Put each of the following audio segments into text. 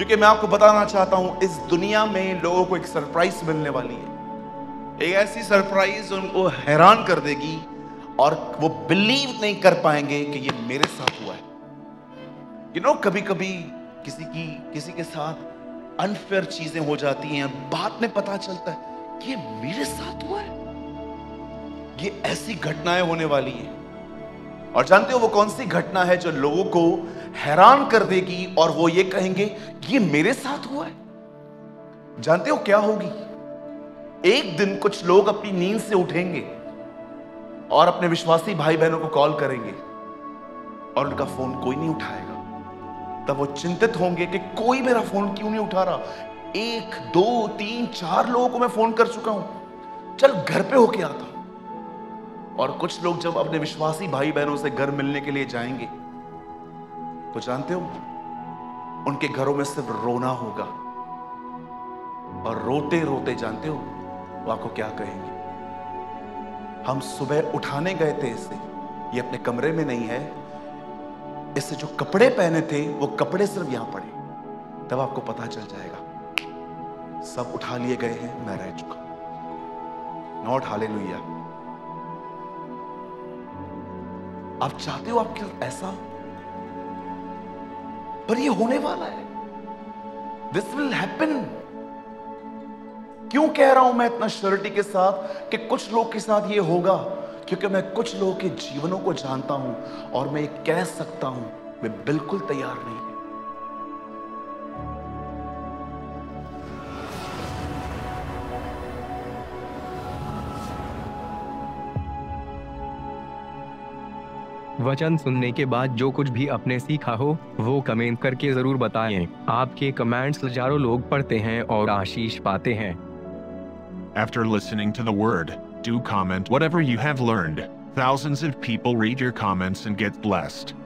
क्योंकि मैं आपको बताना चाहता हूं, इस दुनिया में लोगों को एक सरप्राइज मिलने वाली है। एक ऐसी सरप्राइज उनको हैरान कर देगी और वो बिलीव नहीं कर पाएंगे कि ये मेरे साथ हुआ है। कभी कभी किसी के साथ अनफेयर चीजें हो जाती हैं, बाद में पता चलता है कि ये मेरे साथ हुआ है। ये ऐसी घटनाएं होने वाली हैं। और जानते हो वो कौन सी घटना है जो लोगों को हैरान कर देगी और वो ये कहेंगे ये मेरे साथ हुआ है? जानते हो क्या होगी? एक दिन कुछ लोग अपनी नींद से उठेंगे और अपने विश्वासी भाई बहनों को कॉल करेंगे और उनका फोन कोई नहीं उठाएगा। तब वो चिंतित होंगे कि कोई मेरा फोन क्यों नहीं उठा रहा। 1 2 3 4 लोगों को मैं फोन कर चुका हूं, चल घर पे होके आता। और कुछ लोग जब अपने विश्वासी भाई बहनों से घर मिलने के लिए जाएंगे तो जानते हो उनके घरों में सिर्फ रोना होगा। और रोते रोते जानते हो वो आपको क्या कहेंगे? हम सुबह उठाने गए थे इसे, ये अपने कमरे में नहीं है, इससे जो कपड़े पहने थे वो कपड़े सिर्फ यहां पड़े। तब आपको पता चल जाएगा सब उठा लिए गए हैं, मैं रह चुका। Not hallelujah. आप चाहते हो आपके साथ ऐसा, पर ये होने वाला है। This will happen. क्यों कह रहा हूं मैं इतना श्योरिटी के साथ कि कुछ लोग के साथ ये होगा? क्योंकि मैं कुछ लोगों के जीवनों को जानता हूं और मैं ये कह सकता हूं वे बिल्कुल तैयार नहीं है। वचन सुनने के बाद जो कुछ भी आपने सीखा हो वो कमेंट करके जरूर बताएं। आपके कमेंट्स हजारों लोग पढ़ते हैं और आशीष पाते हैं। After listening to the word, do comment whatever you have learned. Thousands of people read your comments and get blessed.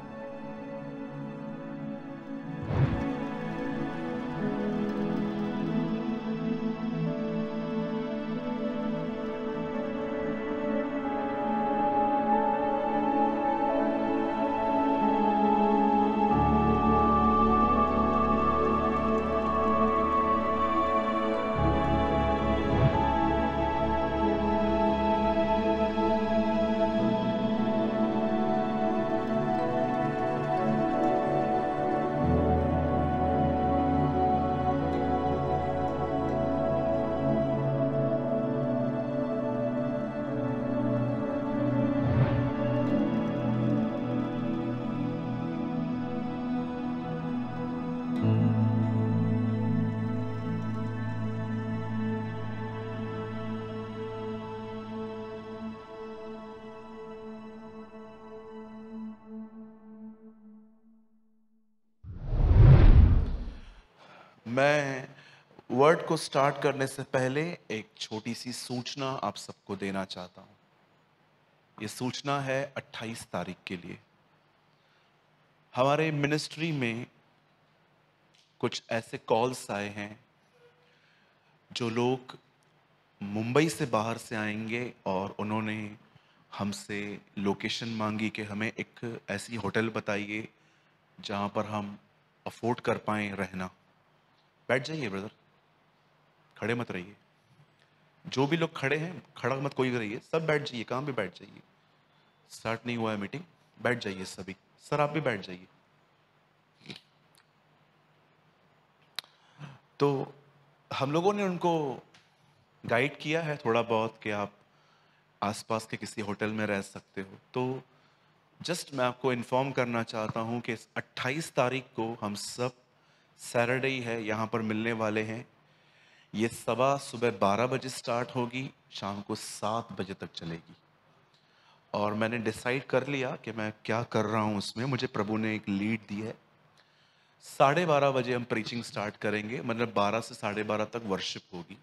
मैं वर्ड को स्टार्ट करने से पहले एक छोटी सी सूचना आप सबको देना चाहता हूं। यह सूचना है 28 तारीख के लिए। हमारे मिनिस्ट्री में कुछ ऐसे कॉल्स आए हैं जो लोग मुंबई से बाहर से आएंगे और उन्होंने हमसे लोकेशन मांगी कि हमें एक ऐसी होटल बताइए जहां पर हम अफोर्ड कर पाएं रहना। बैठ जाइए ब्रदर, खड़े मत रहिए। जो भी लोग खड़े हैं खड़ा मत कोई भी रहिए, सब बैठ जाइए। कहां भी बैठ जाइए, स्टार्ट नहीं हुआ है मीटिंग, बैठ जाइए सभी। सर आप भी बैठ जाइए। तो हम लोगों ने उनको गाइड किया है थोड़ा बहुत कि आप आसपास के किसी होटल में रह सकते हो। तो जस्ट मैं आपको इन्फॉर्म करना चाहता हूं कि 28 तारीख को हम सब सैटरडे ही है यहाँ पर मिलने वाले हैं। ये सभा सुबह 12 बजे स्टार्ट होगी, शाम को 7 बजे तक चलेगी। और मैंने डिसाइड कर लिया कि मैं क्या कर रहा हूँ उसमें। मुझे प्रभु ने एक लीड दी है। 12:30 बजे हम प्रीचिंग स्टार्ट करेंगे, मतलब 12 से 12:30 तक वर्शिप होगी।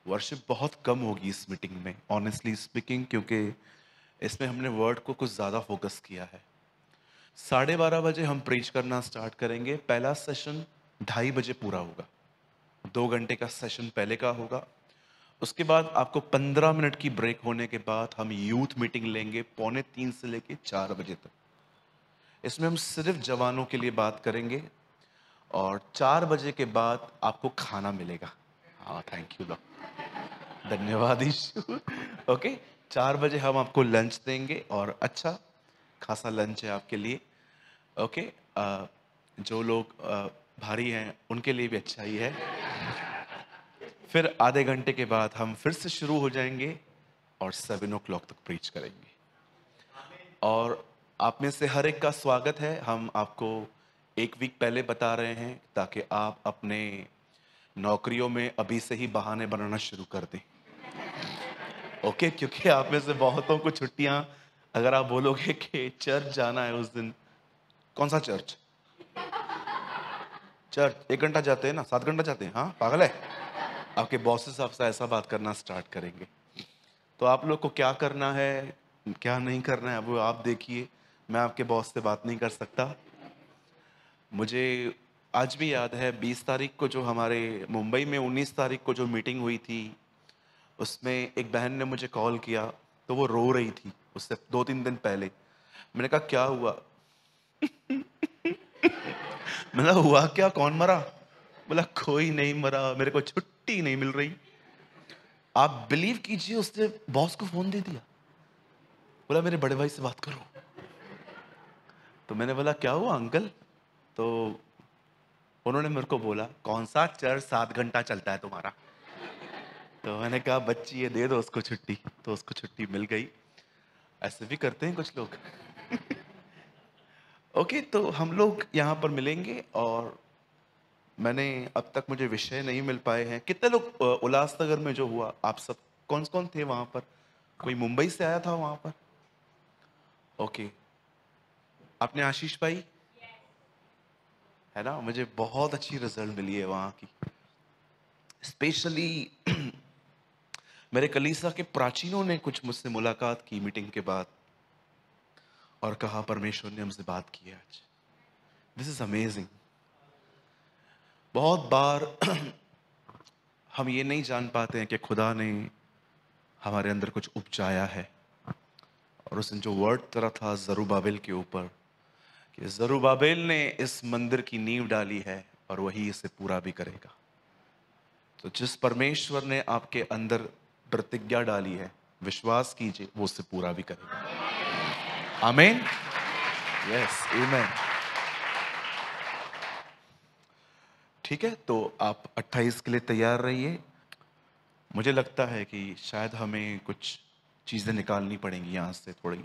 वर्शिप बहुत कम होगी इस मीटिंग में, ऑनेस्टली स्पीकिंग, क्योंकि इसमें हमने वर्ड को कुछ ज़्यादा फोकस किया है। 12:30 बजे हम प्रीच करना स्टार्ट करेंगे। पहला सेशन 2:30 बजे पूरा होगा, 2 घंटे का सेशन पहले का होगा। उसके बाद आपको 15 मिनट की ब्रेक होने के बाद हम यूथ मीटिंग लेंगे 2:45 से लेके 4 बजे तक। इसमें हम सिर्फ जवानों के लिए बात करेंगे और 4 बजे के बाद आपको खाना मिलेगा। हाँ, थैंक यू लॉर्ड, धन्यवाद यीशु। ओके, 4 बजे हम आपको लंच देंगे और अच्छा खासा लंच है आपके लिए। ओके, जो लोग भारी हैं उनके लिए भी अच्छा ही है। फिर आधे घंटे के बाद हम फिर से शुरू हो जाएंगे और 7 o'clock तक प्रीच करेंगे। और आप में से हर एक का स्वागत है। हम आपको 1 वीक पहले बता रहे हैं ताकि आप अपने नौकरियों में अभी से ही बहाने बनाना शुरू कर दें। ओके, क्योंकि आप में से बहुतों को छुट्टियां, अगर आप बोलोगे कि चर्च जाना है उस दिन, कौन सा चर्च? चर्च 1 घंटा जाते हैं ना, 7 घंटा जाते हैं? हाँ, पागल है। आपके बॉसेस आपसे ऐसा बात करना स्टार्ट करेंगे। तो आप लोग को क्या करना है, क्या नहीं करना है, वो आप देखिए। मैं आपके बॉस से बात नहीं कर सकता। मुझे आज भी याद है 20 तारीख को जो हमारे मुंबई में 19 तारीख को जो मीटिंग हुई थी, उसमें एक बहन ने मुझे कॉल किया तो वो रो रही थी उससे 2-3 दिन पहले। मैंने कहा क्या हुआ? मैंने हुआ क्या, कौन मरा? बोला कोई नहीं मरा, मेरे को छुट्टी नहीं मिल रही। आप बिलीव कीजिए, उसने बॉस को फोन दे दिया, बोला मेरे बड़े भाई से बात करो। तो मैंने बोला क्या हुआ अंकल? तो उन्होंने मेरे को बोला कौन सा चर्च 7 घंटा चलता है तुम्हारा? तो मैंने कहा बच्ची ये दे दो उसको छुट्टी। तो उसको छुट्टी मिल गई। ऐसे भी करते हैं कुछ लोग। ओके, तो हम लोग यहाँ पर मिलेंगे और मैंने अब तक मुझे विषय नहीं मिल पाए हैं। कितने लोग उल्लासनगर में जो हुआ, आप सब कौन कौन थे वहां पर? कोई मुंबई से आया था वहां पर? ओके, आपने आशीष भाई है ना, मुझे बहुत अच्छी रिजल्ट मिली है वहां की। स्पेशली मेरे कलीसिया के प्राचीनों ने कुछ मुझसे मुलाकात की मीटिंग के बाद और कहा परमेश्वर ने हमसे बात की है आज। This is amazing. बहुत बार हम ये नहीं जान पाते हैं कि खुदा ने हमारे अंदर कुछ उपजाया है। और उसने जो वर्ड करा था जरूबाबेल के ऊपर कि जरूबाबेल ने इस मंदिर की नींव डाली है और वही इसे पूरा भी करेगा। तो जिस परमेश्वर ने आपके अंदर प्रतिज्ञा डाली है, विश्वास कीजिए वो उसे पूरा भी करेगा। आमीन, यस, आमीन। ठीक है, तो आप 28 के लिए तैयार रहिए। मुझे लगता है कि शायद हमें कुछ चीजें निकालनी पड़ेंगी यहाँ से थोड़ी।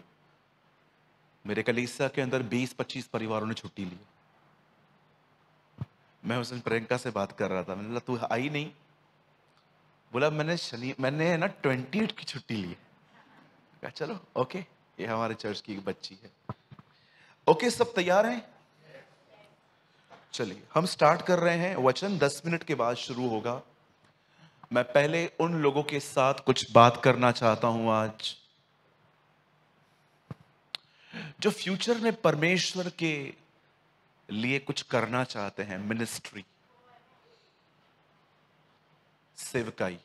मेरे कलीसिया के अंदर 20-25 परिवारों ने छुट्टी ली। मैं उस दिन प्रियंका से बात कर रहा था, मैंने बोला तू आई नहीं? बोला मैंने ना 28 की छुट्टी ली है। कहा चलो ओके, ये हमारे चर्च की एक बच्ची है। ओके, सब तैयार हैं? चलिए हम स्टार्ट कर रहे हैं। वचन 10 मिनट के बाद शुरू होगा। मैं पहले उन लोगों के साथ कुछ बात करना चाहता हूं आज जो फ्यूचर में परमेश्वर के लिए कुछ करना चाहते हैं। मिनिस्ट्री, सेवकाई।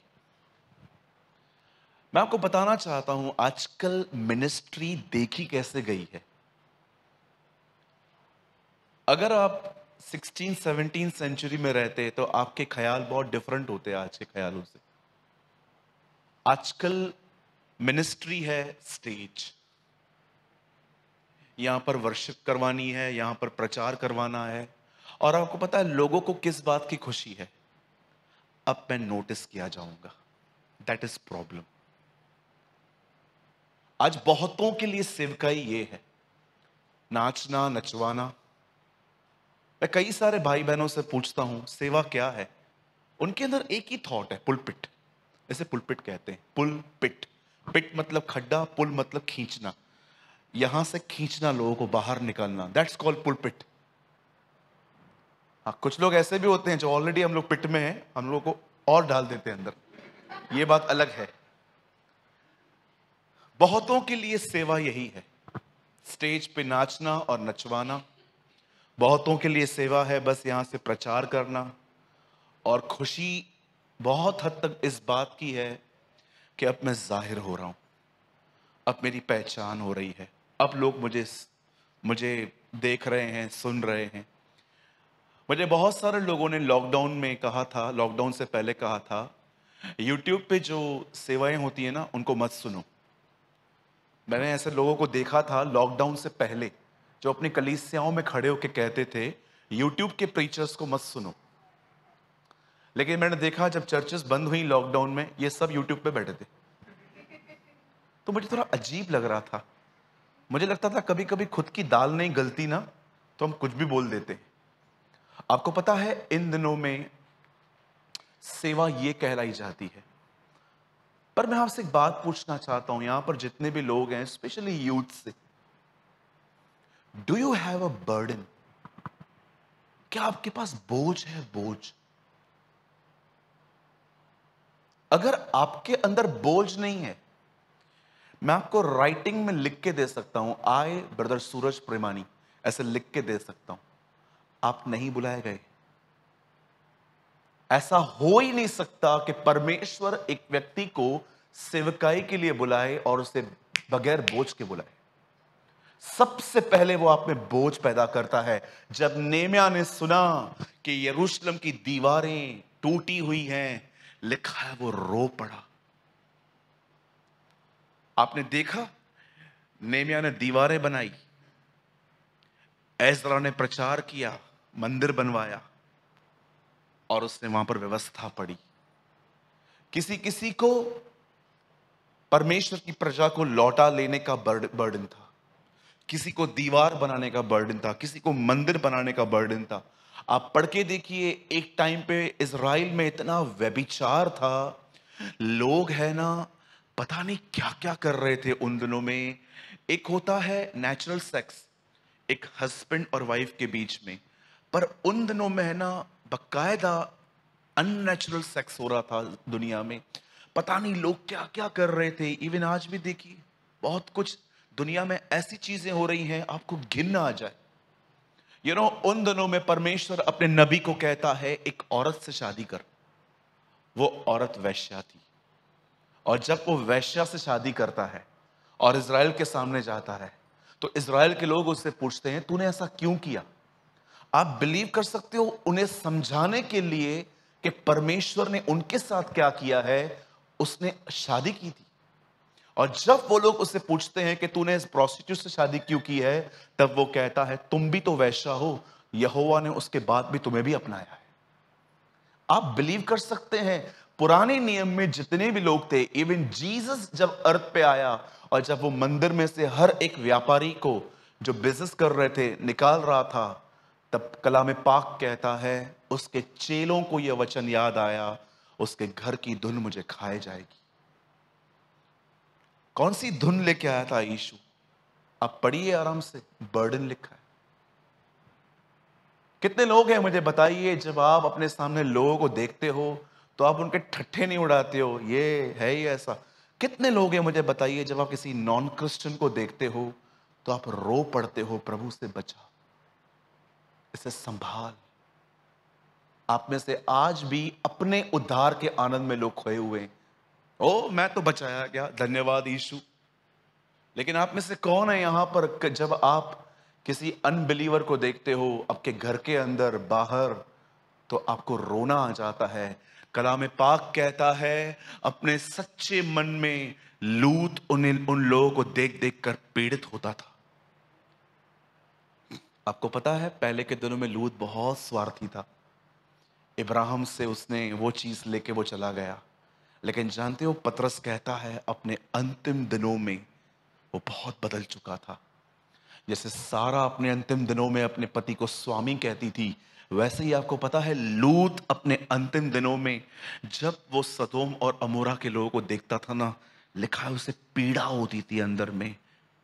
मैं आपको बताना चाहता हूं आजकल मिनिस्ट्री देखी कैसे गई है। अगर आप 16-17 सेंचुरी में रहते तो आपके ख्याल बहुत डिफरेंट होते आज के ख्यालों से। आजकल मिनिस्ट्री है स्टेज, यहां पर वर्शिप करवानी है, यहां पर प्रचार करवाना है। और आपको पता है लोगों को किस बात की खुशी है? अब मैं नोटिस किया जाऊंगा। That is problem. आज बहुतों के लिए सेवकाई ये है, नाचना, नचवाना। मैं कई सारे भाई बहनों से पूछता हूं सेवा क्या है, उनके अंदर एक ही थॉट है, पुलपिट। जैसे पुलपिट कहते हैं, पुलपिट। पिट मतलब खड्डा, पुल मतलब खींचना, यहां से खींचना लोगों को बाहर निकालना। That's called pulpit. हाँ, कुछ लोग ऐसे भी होते हैं जो ऑलरेडी हम लोग पिट में हैं, हम लोगों को और डाल देते हैं अंदर, ये बात अलग है। बहुतों के लिए सेवा यही है, स्टेज पे नाचना और नचवाना। बहुतों के लिए सेवा है बस यहां से प्रचार करना। और खुशी बहुत हद तक इस बात की है कि अब मैं जाहिर हो रहा हूं, अब मेरी पहचान हो रही है, अब लोग मुझे देख रहे हैं, सुन रहे हैं। मुझे बहुत सारे लोगों ने लॉकडाउन में कहा था, लॉकडाउन से पहले कहा था, यूट्यूब पे जो सेवाएं होती है ना उनको मत सुनो। मैंने ऐसे लोगों को देखा था लॉकडाउन से पहले जो अपनी कलीसियाओं में खड़े होकर कहते थे यूट्यूब के प्रीचर्स को मत सुनो। लेकिन मैंने देखा जब चर्चेस बंद हुई लॉकडाउन में, ये सब यूट्यूब पे बैठे थे। तो मुझे थोड़ा अजीब लग रहा था। मुझे लगता था कभी कभी खुद की दाल नहीं गलती ना तो हम कुछ भी बोल देते। आपको पता है इन दिनों में सेवा ये कहलाई जाती है। पर मैं आपसे एक बात पूछना चाहता हूं, यहां पर जितने भी लोग हैं स्पेशली यूथ से, do you have a burden? क्या आपके पास बोझ है? बोझ? अगर आपके अंदर बोझ नहीं है, मैं आपको राइटिंग में लिख के दे सकता हूं, आए ब्रदर सूरज प्रेमानी, ऐसे लिख के दे सकता हूं, आप नहीं बुलाए गए। ऐसा हो ही नहीं सकता कि परमेश्वर एक व्यक्ति को सेवकाई के लिए बुलाए और उसे बगैर बोझ के बुलाए। सबसे पहले वो आप में बोझ पैदा करता है। जब नेमिया ने सुना कि यरूशलेम की दीवारें टूटी हुई हैं, लिखा है वो रो पड़ा। आपने देखा नेमिया ने दीवारें बनाई, एजरा ने प्रचार किया, मंदिर बनवाया और उसने वहां पर व्यवस्था पड़ी। किसी किसी को परमेश्वर की प्रजा को लौटा लेने का बर्डन था, किसी को दीवार बनाने का बर्डन था, किसी को मंदिर बनाने का बर्डन था। आप पढ़ के देखिए, एक टाइम पे इज़राइल में इतना व्यभिचार था, लोग है ना पता नहीं क्या क्या कर रहे थे उन दिनों में। एक होता है नेचुरल सेक्स, एक हस्बैंड और वाइफ के बीच में, पर उन दिनों में है ना बकायदा अननेचुरल सेक्स हो रहा था दुनिया में। पता नहीं लोग क्या क्या कर रहे थे। इवन आज भी देखिए बहुत कुछ दुनिया में ऐसी चीजें हो रही हैं आपको घिन आ जाए। उन दिनों में परमेश्वर अपने नबी को कहता है एक औरत से शादी कर। वो औरत वैश्या थी, और जब वो वैश्या से शादी करता है और इज़राइल के सामने जाता है तो इज़राइल के लोग उससे पूछते हैं तूने ऐसा क्यों किया। आप बिलीव कर सकते हो, उन्हें समझाने के लिए कि परमेश्वर ने उनके साथ क्या किया है, उसने शादी की थी। और जब वो लोग उससे पूछते हैं कि तूने इस प्रोस्टिट्यूट से शादी क्यों की है, तब वो कहता है तुम भी तो वैश्या हो, यहोवा ने उसके बाद भी तुम्हें भी अपनाया है। आप बिलीव कर सकते हैं, पुराने नियम में जितने भी लोग थे, इवन जीसस जब अर्थ पे आया और जब वो मंदिर में से हर एक व्यापारी को जो बिजनेस कर रहे थे निकाल रहा था, तब कलाम पाक कहता है उसके चेलों को यह वचन याद आया, उसके घर की धुन मुझे खाए जाएगी। कौन सी धुन लेके आया था यीशु? आप पढ़िए आराम से, बर्डन लिखा है। कितने लोग हैं मुझे बताइए, जब आप अपने सामने लोगों को देखते हो तो आप उनके ठट्ठे नहीं उड़ाते हो, ये है ही ऐसा। कितने लोग हैं मुझे बताइए, जब आप किसी नॉन क्रिश्चियन को देखते हो तो आप रो पड़ते हो, प्रभु से बचा, इसे संभाल। आप में से आज भी अपने उद्धार के आनंद में लोग खोए हुए हैं। ओ मैं तो बचाया गया, धन्यवाद यीशु। लेकिन आप में से कौन है यहां पर, जब आप किसी अनबिलीवर को देखते हो आपके घर के अंदर बाहर, तो आपको रोना आ जाता है। कलाम पाक कहता है अपने सच्चे मन में लूत उन लोगों को देख देख कर पीड़ित होता था। आपको पता है पहले के दिनों में लूत बहुत स्वार्थी था। इब्राहिम से उसने वो चीज लेके वो चला गया। लेकिन जानते हो पतरस कहता है अपने अंतिम दिनों में वो बहुत बदल चुका था। जैसे सारा अपने अंतिम दिनों में अपने पति को स्वामी कहती थी, वैसे ही आपको पता है लूत अपने अंतिम दिनों में जब वो सदोम और अमोरा के लोगों को देखता था ना, लिखा है उसे पीड़ा होती थी अंदर में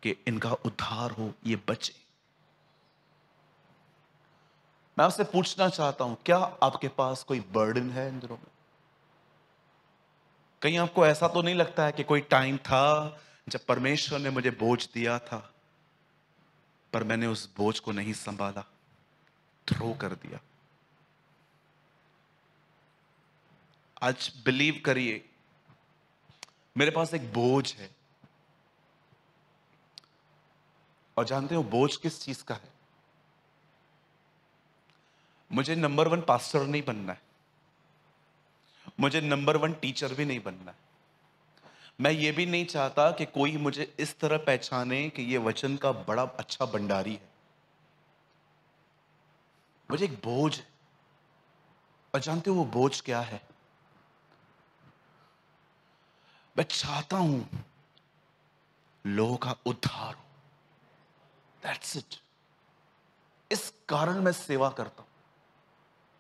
कि इनका उद्धार हो, ये बचे। मैं आपसे पूछना चाहता हूं, क्या आपके पास कोई बर्डन है इन दिनों में? कहीं आपको ऐसा तो नहीं लगता है कि कोई टाइम था जब परमेश्वर ने मुझे बोझ दिया था पर मैंने उस बोझ को नहीं संभाला, थ्रो कर दिया। आज बिलीव करिए, मेरे पास एक बोझ है। और जानते हो बोझ किस चीज का है? मुझे नंबर 1 पास्टर नहीं बनना है, मुझे नंबर 1 टीचर भी नहीं बनना है। मैं ये भी नहीं चाहता कि कोई मुझे इस तरह पहचाने कि ये वचन का बड़ा अच्छा भंडारी है। मुझे एक बोझ है, और जानते हो वो बोझ क्या है? मैं चाहता हूं लोगों का उद्धार हो। That's it. इस कारण मैं सेवा करता हूं।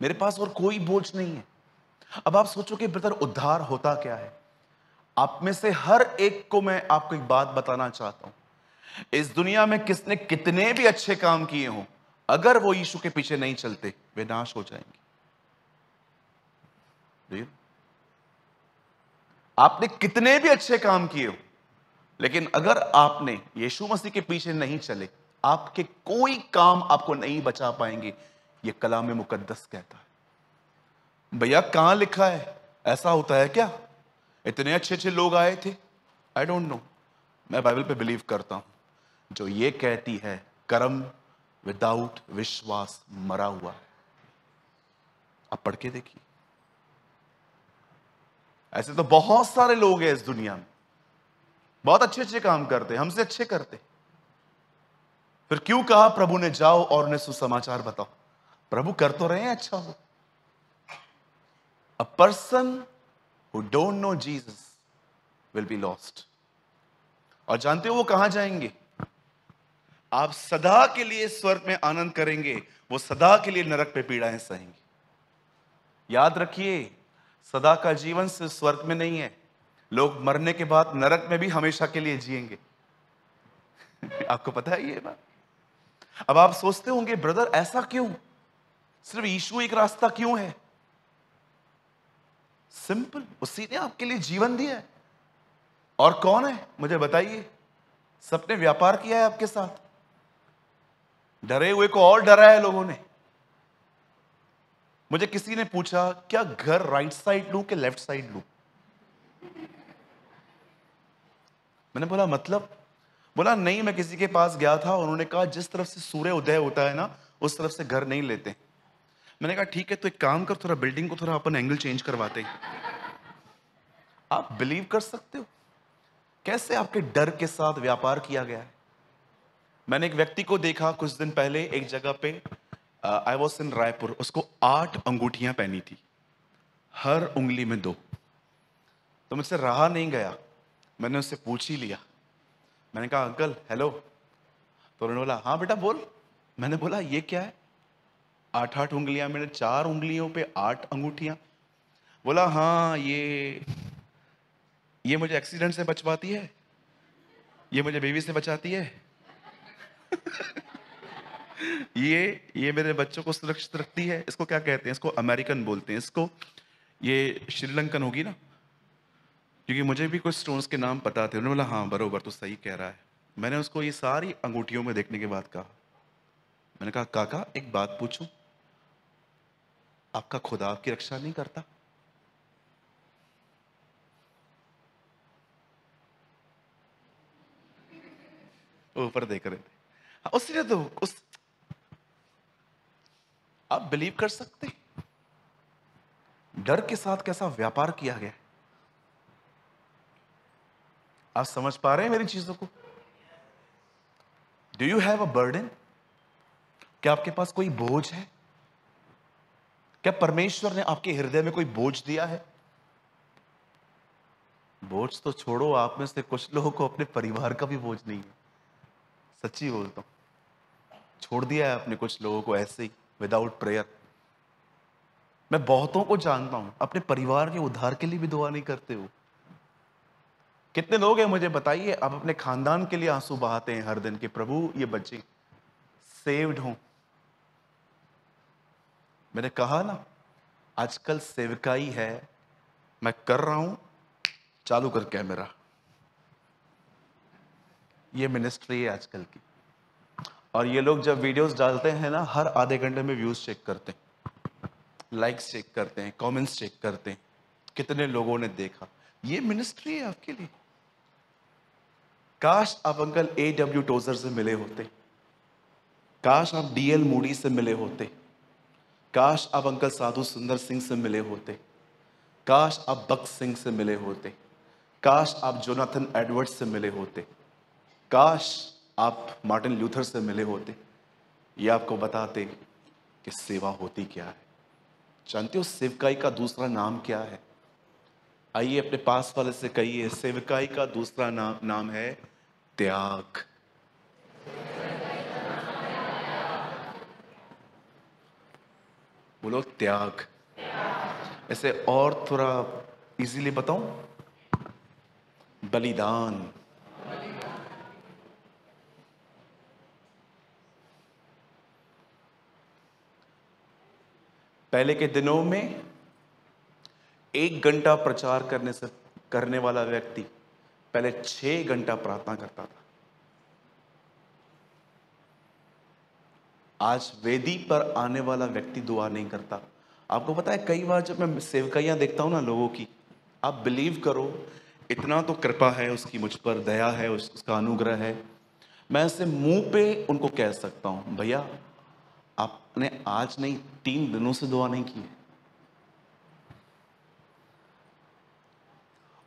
मेरे पास और कोई बोझ नहीं है। अब आप सोचो कि ब्रदर उद्धार होता क्या है? आप में से हर एक को मैं आपको एक बात बताना चाहता हूं। इस दुनिया में किसने कितने भी अच्छे काम किए हों, अगर वो यीशु के पीछे नहीं चलते, वे नाश हो जाएंगे। आपने कितने भी अच्छे काम किए हो, लेकिन अगर आपने यीशु मसीह के पीछे नहीं चले, आपके कोई काम आपको नहीं बचा पाएंगे। यह कलाम मुकद्दस कहता है। भैया कहां लिखा है? ऐसा होता है क्या? इतने अच्छे अच्छे लोग आए थे। I don't know. मैं बाइबल पे बिलीव करता हूं जो ये कहती है कर्म विदाउट विश्वास मरा हुआ है। आप पढ़ के देखिए। ऐसे तो बहुत सारे लोग हैं इस दुनिया में, बहुत अच्छे अच्छे काम करते, हमसे अच्छे करते, फिर क्यों कहा प्रभु ने जाओ और उन्हें सुसमाचार बताओ? प्रभु कर तो रहे हैं अच्छा हो। A person who don't know Jesus will be lost. और जानते हो वो कहां जाएंगे? आप सदा के लिए स्वर्ग में आनंद करेंगे, वो सदा के लिए नरक पे पीड़ाएं सहेंगे। याद रखिए, सदा का जीवन सिर्फ स्वर्ग में नहीं है, लोग मरने के बाद नरक में भी हमेशा के लिए जिएंगे। आपको पता है ये बात? अब आप सोचते होंगे ब्रदर ऐसा क्यों, सिर्फ यीशु एक रास्ता क्यों है? सिंपल, उसी ने आपके लिए जीवन दिया है। और कौन है मुझे बताइए? सबने व्यापार किया है आपके साथ। डरे हुए को और डरा है लोगों ने। मुझे किसी ने पूछा क्या घर राइट साइड लूं कि लेफ्ट साइड लूं? मैंने बोला मतलब? बोला नहीं, मैं किसी के पास गया था, उन्होंने कहा जिस तरफ से सूर्य उदय होता है ना, उस तरफ से घर नहीं लेते। मैंने कहा ठीक है, तो एक काम कर, थोड़ा बिल्डिंग को थोड़ा अपन एंगल चेंज करवाते हैं। आप बिलीव कर सकते हो कैसे आपके डर के साथ व्यापार किया गया है? मैंने एक व्यक्ति को देखा कुछ दिन पहले एक जगह पे, आई वॉज इन रायपुर। उसको 8 अंगूठियां पहनी थी, हर उंगली में 2। तो मुझसे रहा नहीं गया, मैंने उससे पूछ ही लिया। मैंने कहा अंकल हेलो। तो उन्होंने बोला हाँ बेटा बोल। मैंने बोला ये क्या है? 8-8 उंगलियां, मैंने 4 उंगलियों पे 8 अंगूठियां। बोला हाँ ये मुझे एक्सीडेंट से बचवाती है, ये मुझे बेबी से बचाती है, ये मेरे बच्चों को सुरक्षित रखती है। इसको क्या कहते हैं? इसको अमेरिकन बोलते हैं इसको। ये श्रीलंकन होगी ना, क्योंकि मुझे भी कुछ स्टोन्स के नाम पता थे। उन्होंने बोला हाँ बरोबर, तो सही कह रहा है। मैंने उसको ये सारी अंगूठियों में देखने के बाद कहा, मैंने कहा काका एक बात पूछूं, आपका खुदा आपकी रक्षा नहीं करता? ऊपर देख रहे थे। हाँ, उसने तो आप बिलीव कर सकते डर के साथ कैसा व्यापार किया गया? आप समझ पा रहे हैं मेरी चीजों को? Do you have a burden? क्या आपके पास कोई बोझ है? क्या परमेश्वर ने आपके हृदय में कोई बोझ दिया है? बोझ तो छोड़ो, आप में से कुछ लोगों को अपने परिवार का भी बोझ नहीं है। सच्ची बोलता हूं, छोड़ दिया है आपने कुछ लोगों को ऐसे ही विदाउट प्रेयर। मैं बहुतों को जानता हूं अपने परिवार के उद्धार के लिए भी दुआ नहीं करते हो। कितने लोग हैं मुझे बताइए, आप अपने खानदान के लिए आंसू बहाते हैं हर दिन कि प्रभु ये बच्चे सेव्ड हों। मैंने कहा ना, आजकल सेवकाई है, मैं कर रहा हूं, चालू कर कैमरा। ये मिनिस्ट्री है आजकल की। और ये लोग जब वीडियोस डालते हैं ना, हर आधे घंटे में व्यूज चेक करते हैं, लाइक्स चेक करते हैं, कमेंट्स चेक करते हैं, कितने लोगों ने देखा। ये मिनिस्ट्री है आपके लिए। काश आप अंकल A.W. टोजर से मिले होते, काश आप D.L. मूडी से मिले होते, काश आप अंकल साधु सुंदर सिंह से मिले होते, काश आप बख्त सिंह से मिले होते, काश आप जोनाथन एडवर्ड्स से मिले होते, काश आप मार्टिन लूथर से मिले होते। ये आपको बताते कि सेवा होती क्या है। जानते हो सेवकाई का दूसरा नाम क्या है? आइए अपने पास वाले से कहिए, सेवकाई का दूसरा नाम है त्याग। बोलो त्याग। ऐसे और थोड़ा इजीली बताऊं, बलिदान। पहले के दिनों में 1 घंटा प्रचार करने वाला व्यक्ति पहले 6 घंटा प्रार्थना करता था। आज वेदी पर आने वाला व्यक्ति दुआ नहीं करता। आपको पता है, कई बार जब मैं सेवकाइयां देखता हूं ना लोगों की, आप बिलीव करो, इतना तो कृपा है उसकी मुझ पर, दया है, उसका अनुग्रह है, मैं ऐसे मुंह पे उनको कह सकता हूं, भैया आपने आज नहीं 3 दिनों से दुआ नहीं की है।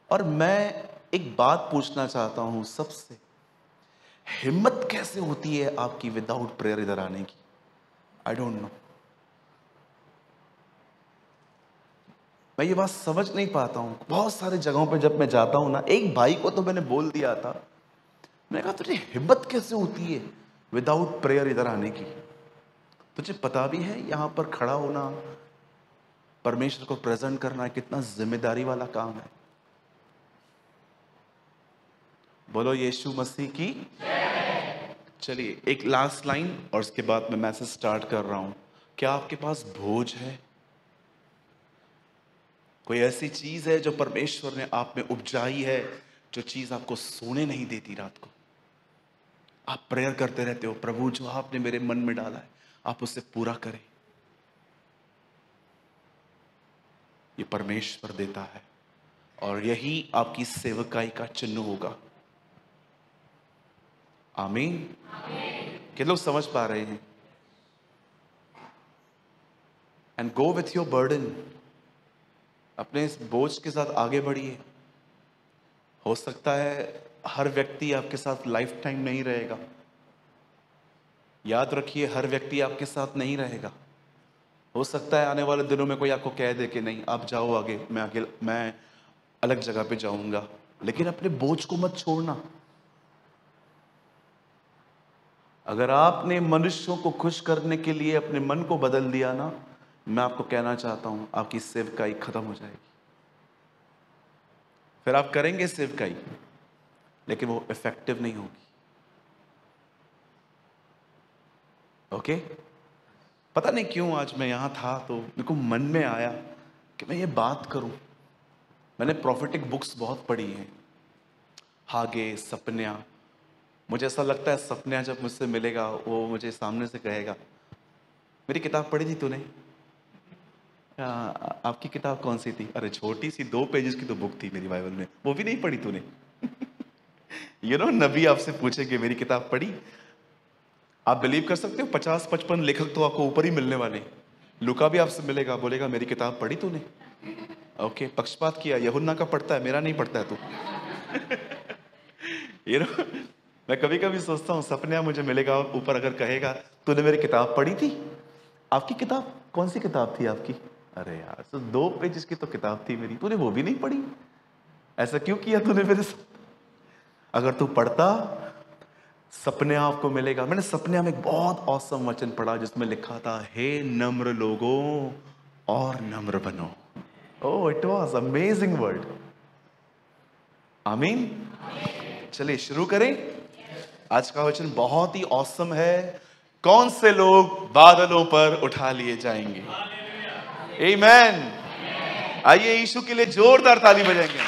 और मैं एक बात पूछना चाहता हूं सबसे, हिम्मत कैसे होती है आपकी विदाउट प्रेयर इधर आने की? I don't know. मैं ये बात समझ नहीं पाता हूं। बहुत सारे जगहों पे जब मैं जाता हूं ना, एक भाई को तो मैंने बोल दिया था, मैंने कहा तुझे हिम्मत कैसे होती है विदाउट प्रेयर इधर आने की? तुझे पता भी है यहां पर खड़ा होना, परमेश्वर को प्रेजेंट करना कितना जिम्मेदारी वाला काम है? बोलो यीशु मसीह की। चलिए एक लास्ट लाइन और उसके बाद मैं मैसेज स्टार्ट कर रहा हूं। क्या आपके पास भोज है? कोई ऐसी चीज है जो परमेश्वर ने आप में उपजाई है, जो चीज आपको सोने नहीं देती रात को? आप प्रेयर करते रहते हो, प्रभु जो आपने मेरे मन में डाला है आप उसे पूरा करें। ये परमेश्वर देता है और यही आपकी सेवकाई का चिन्ह होगा। आमीन। कितने लोग समझ पा रहे हैं? And go with your burden. अपने इस बोझ के साथ आगे बढ़िए। हो सकता है हर व्यक्ति आपके साथ लाइफ टाइम नहीं रहेगा। याद रखिए, हर व्यक्ति आपके साथ नहीं रहेगा। हो सकता है आने वाले दिनों में कोई आपको कह दे कि नहीं आप जाओ आगे, मैं अलग जगह पे जाऊंगा। लेकिन अपने बोझ को मत छोड़ना। अगर आपने मनुष्यों को खुश करने के लिए अपने मन को बदल दिया ना, मैं आपको कहना चाहता हूं आपकी सेवकाई खत्म हो जाएगी। फिर आप करेंगे सेवकाई, लेकिन वो इफेक्टिव नहीं होगी। ओके? पता नहीं क्यों आज मैं यहां था तो मेरे को मन में आया कि मैं ये बात करूं। मैंने प्रोफेटिक बुक्स बहुत पढ़ी हैं, हागे, सपन्या। मुझे ऐसा लगता है सपन्या जब मुझसे मिलेगा वो मुझे सामने से कहेगा, मेरी किताब पढ़ी थी तूने? आपकी किताब कौन सी थी? अरे छोटी सी 2 पेजेस की तो बुक थी मेरी बाइबल में, वो भी नहीं पढ़ी तूने? नबी आपसे पूछेंगे मेरी किताब पढ़ी? आप बिलीव कर सकते हो 50-55 लेखक तो आपको ऊपर ही मिलने वाले। लूका भी आपसे मिलेगा, बोलेगा मेरी किताब पढ़ी तूने? ओके, पक्षपात किया। यूहन्ना का पढ़ता है, मेरा नहीं पढ़ता है तू। मैं कभी कभी सोचता हूँ सपना मुझे मिलेगा ऊपर, अगर कहेगा तूने मेरी किताब पढ़ी थी? आपकी किताब कौन सी किताब थी आपकी? अरे यार, तो 2 पेजेस की तो किताब थी मेरी, तूने वो भी नहीं पढ़ी। ऐसा क्यों किया तूने मेरे साथ? अगर तू पढ़ता, सपने आपको मिलेगा। मैंने सपने में एक बहुत औसम वचन पढ़ा जिसमें लिखा था, हे नम्र लोगों और नम्र बनो। ओह, इट वाज अमेजिंग वर्ड। आमीन। चलिए शुरू करें। आज का वचन बहुत ही औसम है। कौन से लोग बादलों पर उठा लिए जाएंगे? आमीन। आइए यीशु के लिए जोरदार ताली बजाएंगे।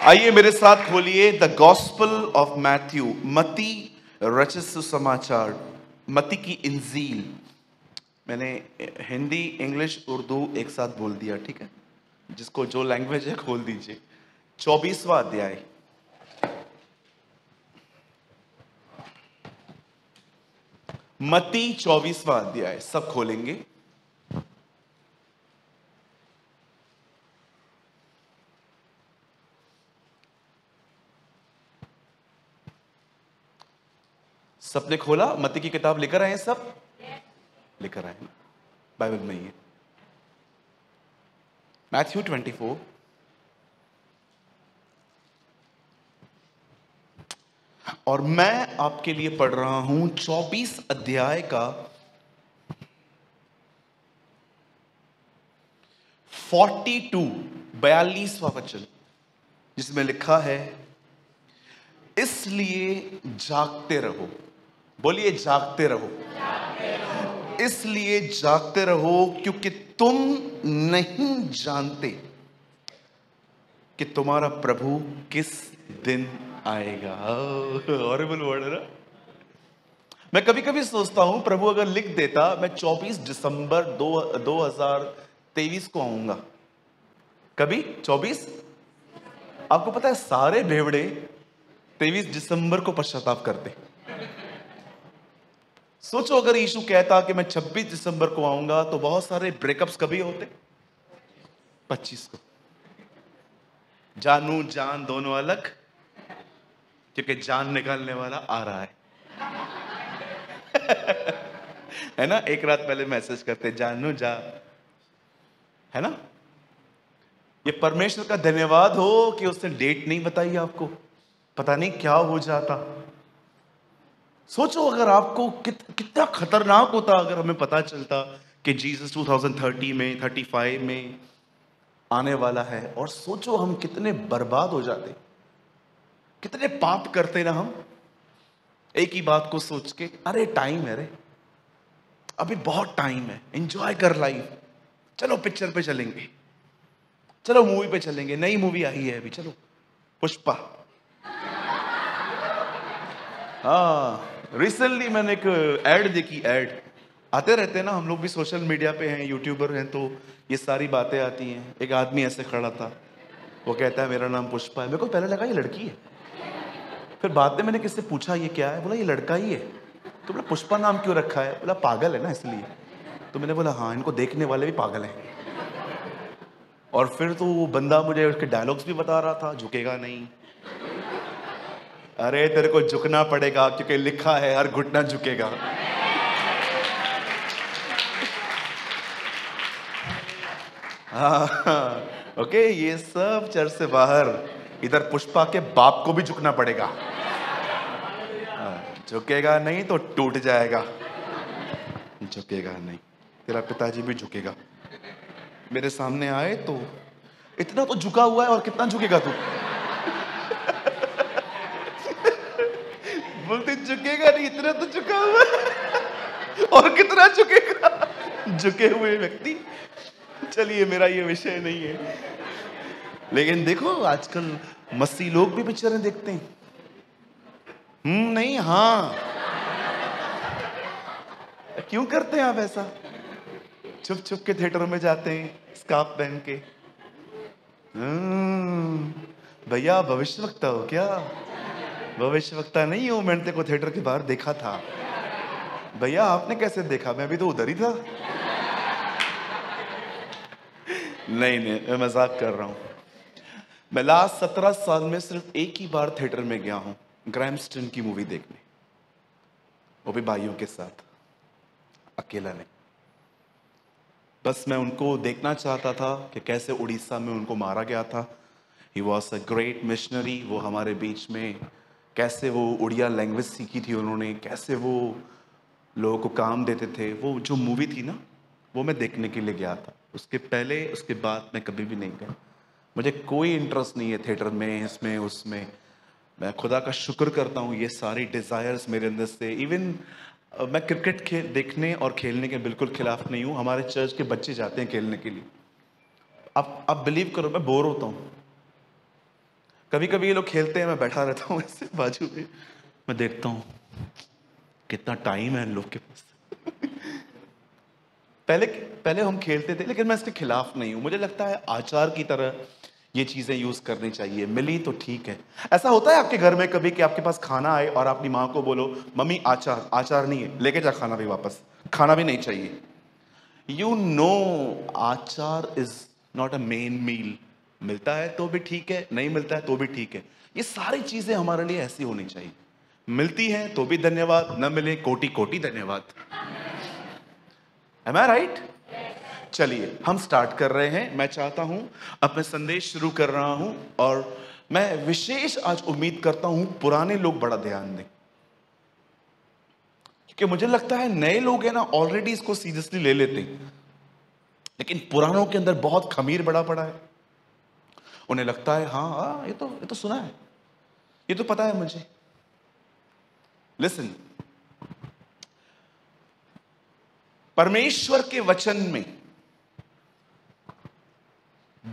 आइए मेरे साथ खोलिए द गॉस्पेल ऑफ मैथ्यू, मत्ती रचित सुसमाचार, मत्ती की इंजील। मैंने हिंदी, इंग्लिश, उर्दू एक साथ बोल दिया, ठीक है? जिसको जो लैंग्वेज है खोल दीजिए। 24वां अध्याय। मत्ती 24वां अध्याय, सब खोलेंगे। सबने खोला? मत्ती की किताब लेकर आए हैं सब? लेकर आए हैं, बाइबल में ही है। मैथ्यू 24 और मैं आपके लिए पढ़ रहा हूं 24 अध्याय का 42वां वचन, जिसमें लिखा है, इसलिए जागते रहो। बोलिए जागते रहो। इसलिए जागते रहो क्योंकि तुम नहीं जानते कि तुम्हारा प्रभु किस दिन आएगा। हॉरिबल वर्ड है ना। मैं कभी कभी सोचता हूं, प्रभु अगर लिख देता मैं 24 दिसंबर 2023 को आऊंगा। कभी 24, आपको पता है सारे भेवड़े 23 दिसंबर को पश्चाताप करते। सोचो अगर यीशु कहता कि मैं 26 दिसंबर को आऊंगा, तो बहुत सारे ब्रेकअप्स कभी होते? 25 को। जानू जान दोनों अलग, क्योंकि जान निकालने वाला आ रहा है। है ना? एक रात पहले मैसेज करते जानू जा, है ना? ये परमेश्वर का धन्यवाद हो कि उसने डेट नहीं बताई आपको, पता नहीं क्या हो जाता। सोचो अगर आपको कितना खतरनाक होता अगर हमें पता चलता कि जीसस 2030 में 35 में आने वाला है। और सोचो हम कितने बर्बाद हो जाते, कितने पाप करते ना हम, एक ही बात को सोच के, अरे टाइम है रे, अभी बहुत टाइम है, एंजॉय कर लाइफ, चलो पिक्चर पे चलेंगे, चलो मूवी पे चलेंगे, नई मूवी आई है अभी, चलो पुष्पा। हाँ, रिसेंटली मैंने एक एड देखी, एड आते रहते हैं ना, हम लोग भी सोशल मीडिया पे हैं, यूट्यूबर हैं, तो ये सारी बातें आती हैं। एक आदमी ऐसे खड़ा था, वो कहता है मेरा नाम पुष्पा है। मेरे को पहले लगा ये लड़की है, फिर बाद में मैंने किससे पूछा ये क्या है, बोला ये लड़का ही है। तो बोला पुष्पा नाम क्यों रखा है? बोला पागल है ना इसलिए। तो मैंने बोला हाँ, इनको देखने वाले भी पागल हैं। और फिर तो वो बंदा मुझे उसके डायलॉग्स भी बता रहा था, झुकेगा नहीं, अरे तेरे को झुकना पड़ेगा क्योंकि लिखा है हर घुटना झुकेगा। हाँ, ओके, ये सब चर्च से बाहर, इधर पुष्पा के बाप को भी झुकना पड़ेगा। झुकेगा नहीं तो टूट जाएगा। झुकेगा नहीं, तेरा पिताजी भी झुकेगा। मेरे सामने आए तो इतना तो झुका हुआ है, और कितना झुकेगा तू? बोलते झुकेगा नहीं, इतना तो झुका हुआ है, और कितना झुकेगा? झुके हुए व्यक्ति। चलिए, मेरा ये विषय नहीं है, लेकिन देखो आजकल मसीह लोग भी पिक्चरें देखते हैं। नहीं, हाँ, क्यों करते हैं आप ऐसा? छुप छुप के थिएटरों में जाते हैं स्कार्फ पहन के। भैया भविष्यवक्ता हो क्या? भविष्यवक्ता नहीं हूं, मैंने तेरे को थिएटर के बाहर देखा था। भैया आपने कैसे देखा? मैं अभी तो उधर ही था। नहीं, मैं मजाक कर रहा हूं। मैं लास्ट 17 साल में सिर्फ एक ही बार थिएटर में गया हूं, ग्रैमस्टन की मूवी देखने, वो भी भाइयों के साथ, अकेला नहीं। बस मैं उनको देखना चाहता था कि कैसे उड़ीसा में उनको मारा गया था। He was a great missionary. वो हमारे बीच में कैसे वो उड़िया लैंग्वेज सीखी थी उन्होंने, कैसे वो लोगों को काम देते थे। वो जो मूवी थी ना, वो मैं देखने के लिए गया था। उसके पहले उसके बाद मैं कभी भी नहीं गया। मुझे कोई इंटरेस्ट नहीं है थिएटर में, इसमें उसमें। मैं खुदा का शुक्र करता हूँ ये सारी डिज़ायर्स मेरे अंदर से। इवन मैं क्रिकेट देखने और खेलने के बिल्कुल खिलाफ नहीं हूँ। हमारे चर्च के बच्चे जाते हैं खेलने के लिए। आप बिलीव करो, मैं बोर होता हूँ। कभी कभी ये लोग खेलते हैं, मैं बैठा रहता हूँ ऐसे बाजू में, मैं देखता हूँ कितना टाइम है इन लोग के पास। पहले हम खेलते थे, लेकिन मैं इसके खिलाफ नहीं हूँ। मुझे लगता है आचार की तरह ये चीजें यूज करनी चाहिए। मिली तो ठीक है। ऐसा होता है आपके घर में कभी कि आपके पास खाना आए और अपनी माँ को बोलो, मम्मी आचार, आचार नहीं है, लेके जा खाना भी वापस, खाना भी नहीं चाहिए। You know achar is not a main meal. मिलता है तो भी ठीक है, नहीं मिलता है तो भी ठीक है। ये सारी चीजें हमारे लिए ऐसी होनी चाहिए। मिलती हैं तो भी धन्यवाद, न मिले कोटि कोटि धन्यवाद। Am I right? चलिए हम स्टार्ट कर रहे हैं। मैं चाहता हूं, अपने संदेश शुरू कर रहा हूं और मैं विशेष आज उम्मीद करता हूं पुराने लोग बड़ा ध्यान दें, क्योंकि मुझे लगता है नए लोग हैं ना ऑलरेडी इसको सीरियसली ले लेते हैं, लेकिन पुरानों के अंदर बहुत खमीर बड़ा पड़ा है। उन्हें लगता है हाँ ये तो सुना है, ये तो पता है मुझे। लिसन, परमेश्वर के वचन में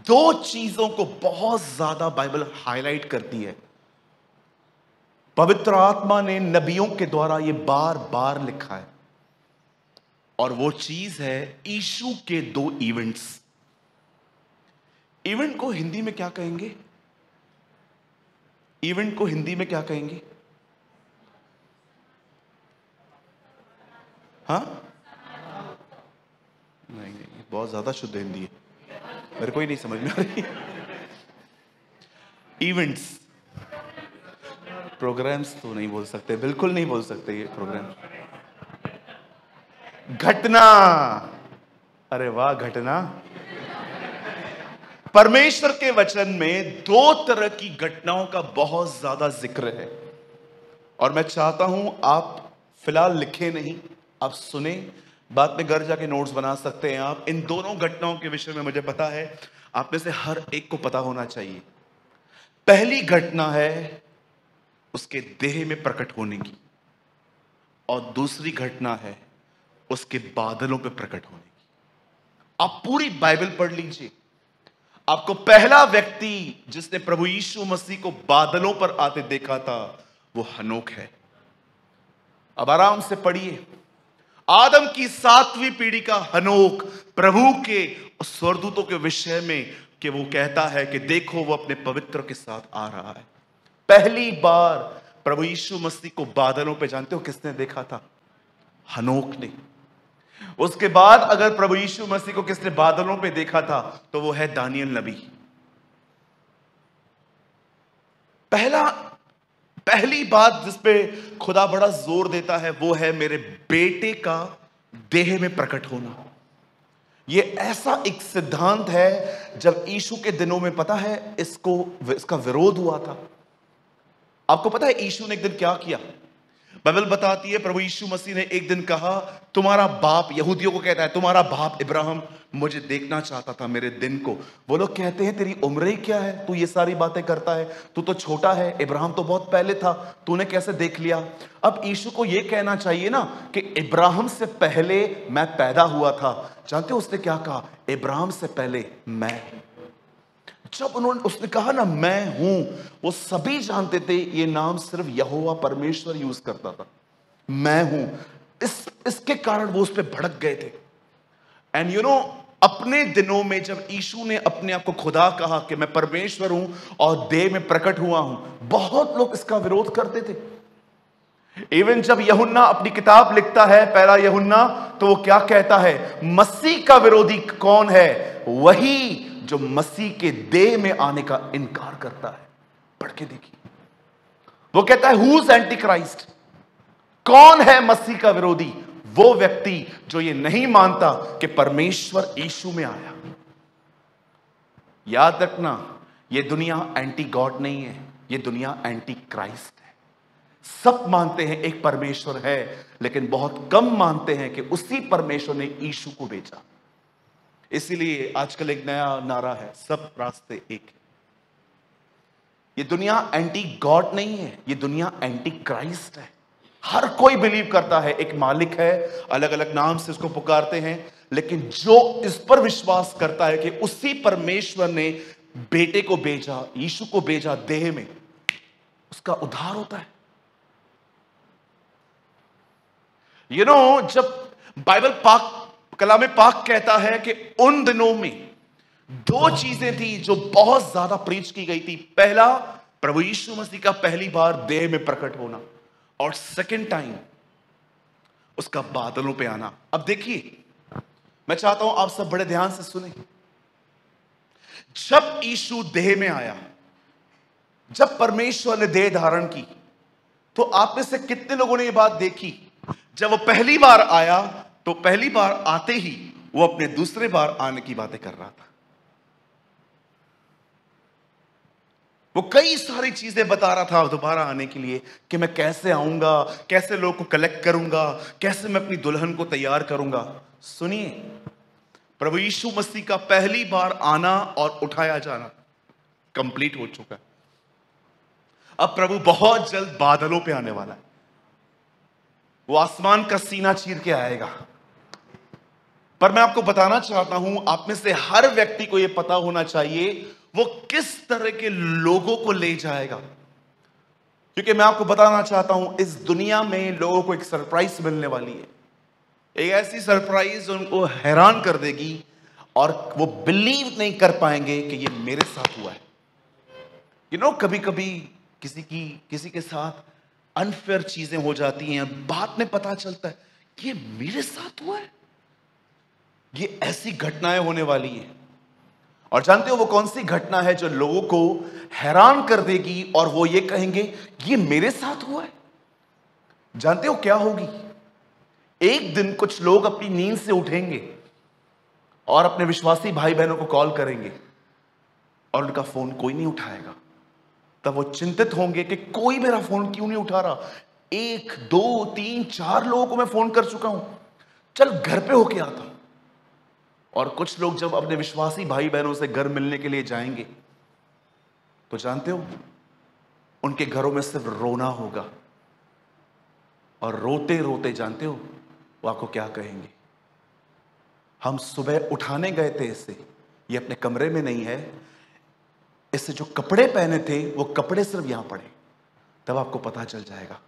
दो चीजों को बहुत ज्यादा बाइबल हाईलाइट करती है। पवित्र आत्मा ने नबियों के द्वारा यह बार बार लिखा है, और वो चीज है यीशु के दो इवेंट्स। इवेंट को हिंदी में क्या कहेंगे? इवेंट को हिंदी में क्या कहेंगे? हाँ नहीं, बहुत ज्यादा शुद्ध हिंदी है, मेरे को ही नहीं समझ में आ रही। इवेंट्स, प्रोग्राम्स तो नहीं बोल सकते, बिल्कुल नहीं बोल सकते ये प्रोग्राम। घटना, अरे वाह घटना। परमेश्वर के वचन में दो तरह की घटनाओं का बहुत ज्यादा जिक्र है, और मैं चाहता हूं आप फिलहाल लिखें नहीं, आप सुने, बाद में घर जाके नोट्स बना सकते हैं आप। इन दोनों घटनाओं के विषय में मुझे पता है आप में से हर एक को पता होना चाहिए। पहली घटना है उसके देह में प्रकट होने की, और दूसरी घटना है उसके बादलों पे प्रकट होने की। आप पूरी बाइबल पढ़ लीजिए, आपको पहला व्यक्ति जिसने प्रभु यीशु मसीह को बादलों पर आते देखा था वो हनोक है। अब आराम से पढ़िए। आदम की 7वीं पीढ़ी का हनोक प्रभु के स्वर्गदूतों के विषय में कि वो कहता है कि देखो वो अपने पवित्र के साथ आ रहा है। पहली बार प्रभु यीशु मसीह को बादलों पे जानते हो किसने देखा था? हनोक ने। उसके बाद अगर प्रभु यीशु मसीह को किसने बादलों पे देखा था तो वो है दानियल नबी। पहली बात जिस पे खुदा बड़ा जोर देता है वो है मेरे बेटे का देह में प्रकट होना। ये ऐसा एक सिद्धांत है, जब यीशु के दिनों में पता है इसका विरोध हुआ था। आपको पता है यीशु ने एक दिन क्या किया? बाइबल बताती है प्रभु यीशु मसीह ने एक दिन कहा, तुम्हारा बाप, यहूदियों को कहता है, तुम्हारा बाप इब्राहिम मुझे देखना चाहता था मेरे दिन को। वो लोग कहते हैं तेरी उम्र ही क्या है, तू ये सारी बातें करता है, तू तो छोटा है, इब्राहिम तो बहुत पहले था, तूने कैसे देख लिया? अब यीशु को ये कहना चाहिए ना कि इब्राहिम से पहले मैं पैदा हुआ था। जानते हो उसने क्या कहा? इब्राहिम से पहले मैं। जब उसने कहा ना मैं हूं, वो सभी जानते थे ये नाम सिर्फ यहोवा परमेश्वर यूज करता था, मैं हूं। इसके कारण वो उस पर भड़क गए थे। एंड यू नो, अपने दिनों में जब यीशु ने अपने आप को खुदा कहा कि मैं परमेश्वर हूं और देह में प्रकट हुआ हूं, बहुत लोग इसका विरोध करते थे। इवन जब यूहन्ना अपनी किताब लिखता है, पहला यूहन्ना, तो वो क्या कहता है? मसीह का विरोधी कौन है? वही जो मसीह के देह में आने का इनकार करता है। पढ़ के देखिए, वो कहता है हु इज एंटी क्राइस्ट? कौन है मसीह का विरोधी? वो व्यक्ति जो ये नहीं मानता कि परमेश्वर यीशु में आया। याद रखना, ये दुनिया एंटी गॉड नहीं है, ये दुनिया एंटी क्राइस्ट है। सब मानते हैं एक परमेश्वर है, लेकिन बहुत कम मानते हैं कि उसी परमेश्वर ने यीशु को भेजा। इसीलिए आजकल एक नया नारा है, सब रास्ते एक है। ये दुनिया एंटी गॉड नहीं है, ये दुनिया एंटी क्राइस्ट है। हर कोई बिलीव करता है एक मालिक है, अलग अलग नाम से उसको पुकारते हैं, लेकिन जो इस पर विश्वास करता है कि उसी परमेश्वर ने बेटे को भेजा, यीशु को भेजा देह में, उसका उद्धार होता है। यू नो, जब बाइबल पाक, कलाम पाक कहता है कि उन दिनों में दो चीजें थी जो बहुत ज्यादा प्रीच की गई थी। पहला, प्रभु यीशु मसीह का पहली बार देह में प्रकट होना, और सेकंड टाइम उसका बादलों पे आना। अब देखिए, मैं चाहता हूं आप सब बड़े ध्यान से सुने। जब यीशु देह में आया, जब परमेश्वर ने देह धारण की, तो आप में से कितने लोगों ने यह बात देखी? जब वो पहली बार आया तो पहली बार आते ही वो अपने दूसरे बार आने की बातें कर रहा था। वो कई सारी चीजें बता रहा था दोबारा आने के लिए, कि मैं कैसे आऊंगा, कैसे लोगों को कलेक्ट करूंगा, कैसे मैं अपनी दुल्हन को तैयार करूंगा। सुनिए, प्रभु यीशु मसीह का पहली बार आना और उठाया जाना कंप्लीट हो चुका है। अब प्रभु बहुत जल्द बादलों पे आने वाला है। वो आसमान का सीना चीर के आएगा। पर मैं आपको बताना चाहता हूं, आप में से हर व्यक्ति को यह पता होना चाहिए वो किस तरह के लोगों को ले जाएगा। क्योंकि मैं आपको बताना चाहता हूं, इस दुनिया में लोगों को एक सरप्राइज मिलने वाली है। एक ऐसी सरप्राइज उनको हैरान कर देगी और वो बिलीव नहीं कर पाएंगे कि ये मेरे साथ हुआ है। कभी कभी किसी के साथ अनफेयर चीजें हो जाती हैं, बाद में पता चलता है कि ये मेरे साथ हुआ है। ये ऐसी घटनाएं होने वाली हैं। और जानते हो वो कौन सी घटना है जो लोगों को हैरान कर देगी और वो ये कहेंगे ये मेरे साथ हुआ है? जानते हो क्या होगी? एक दिन कुछ लोग अपनी नींद से उठेंगे और अपने विश्वासी भाई बहनों को कॉल करेंगे और उनका फोन कोई नहीं उठाएगा। तब वो चिंतित होंगे कि कोई मेरा फोन क्यों नहीं उठा रहा। 1, 2, 3, 4 लोगों को मैं फोन कर चुका हूं, चल घर पे होके आता हूं। और कुछ लोग जब अपने विश्वासी भाई बहनों से घर मिलने के लिए जाएंगे, तो जानते हो उनके घरों में सिर्फ रोना होगा। और रोते रोते जानते हो वो आपको क्या कहेंगे? हम सुबह उठाने गए थे इसे, ये अपने कमरे में नहीं है, इससे जो कपड़े पहने थे वो कपड़े सिर्फ यहां पड़े। तब आपको पता चल जाएगा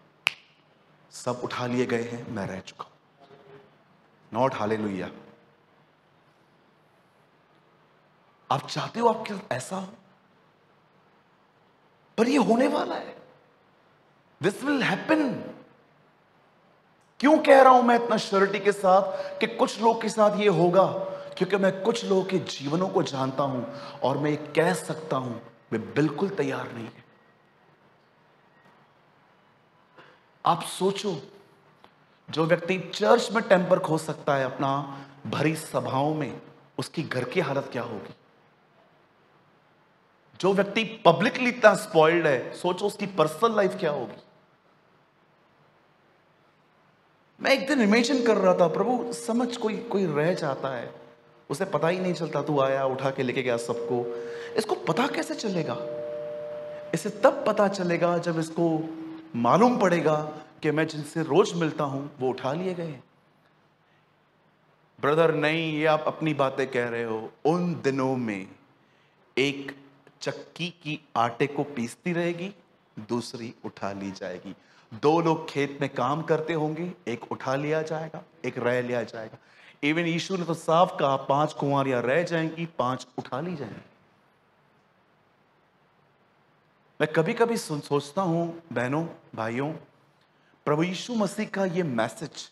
सब उठा लिए गए हैं, मैं रह चुका हूं। Not hallelujah. आप चाहते हो आपके साथ ऐसा हो, पर ये होने वाला है। This will happen. क्यों कह रहा हूं मैं इतना श्योरिटी के साथ कि कुछ लोग के साथ ये होगा? क्योंकि मैं कुछ लोगों के जीवनों को जानता हूं और मैं ये कह सकता हूं वे बिल्कुल तैयार नहीं है। आप सोचो, जो व्यक्ति चर्च में टेम्पर खो सकता है अपना भरी सभाओं में, उसकी घर की हालत क्या होगी? जो व्यक्ति पब्लिकली इतना स्पॉइल्ड है, सोचो उसकी पर्सनल लाइफ क्या होगी। मैं एक दिन इमेजिन कर रहा था, प्रभु समझ कोई रह जाता है, उसे पता ही नहीं चलता, तू आया उठा के लेके गया सबको। इसको पता कैसे चलेगा? इसे तब पता चलेगा जब इसको मालूम पड़ेगा कि मैं जिनसे रोज मिलता हूं वो उठा लिए गए। ब्रदर नहीं, ये आप अपनी बातें कह रहे हो। उन दिनों में एक चक्की की आटे को पीसती रहेगी, दूसरी उठा ली जाएगी। 2 लोग खेत में काम करते होंगे, एक उठा लिया जाएगा, एक रह लिया जाएगा। इवन यीशु ने तो साफ कहा 5 कुंवारियां रह जाएंगी, 5 उठा ली जाएंगी। मैं कभी कभी सोचता हूं बहनों भाइयों, प्रभु यीशु मसीह का ये मैसेज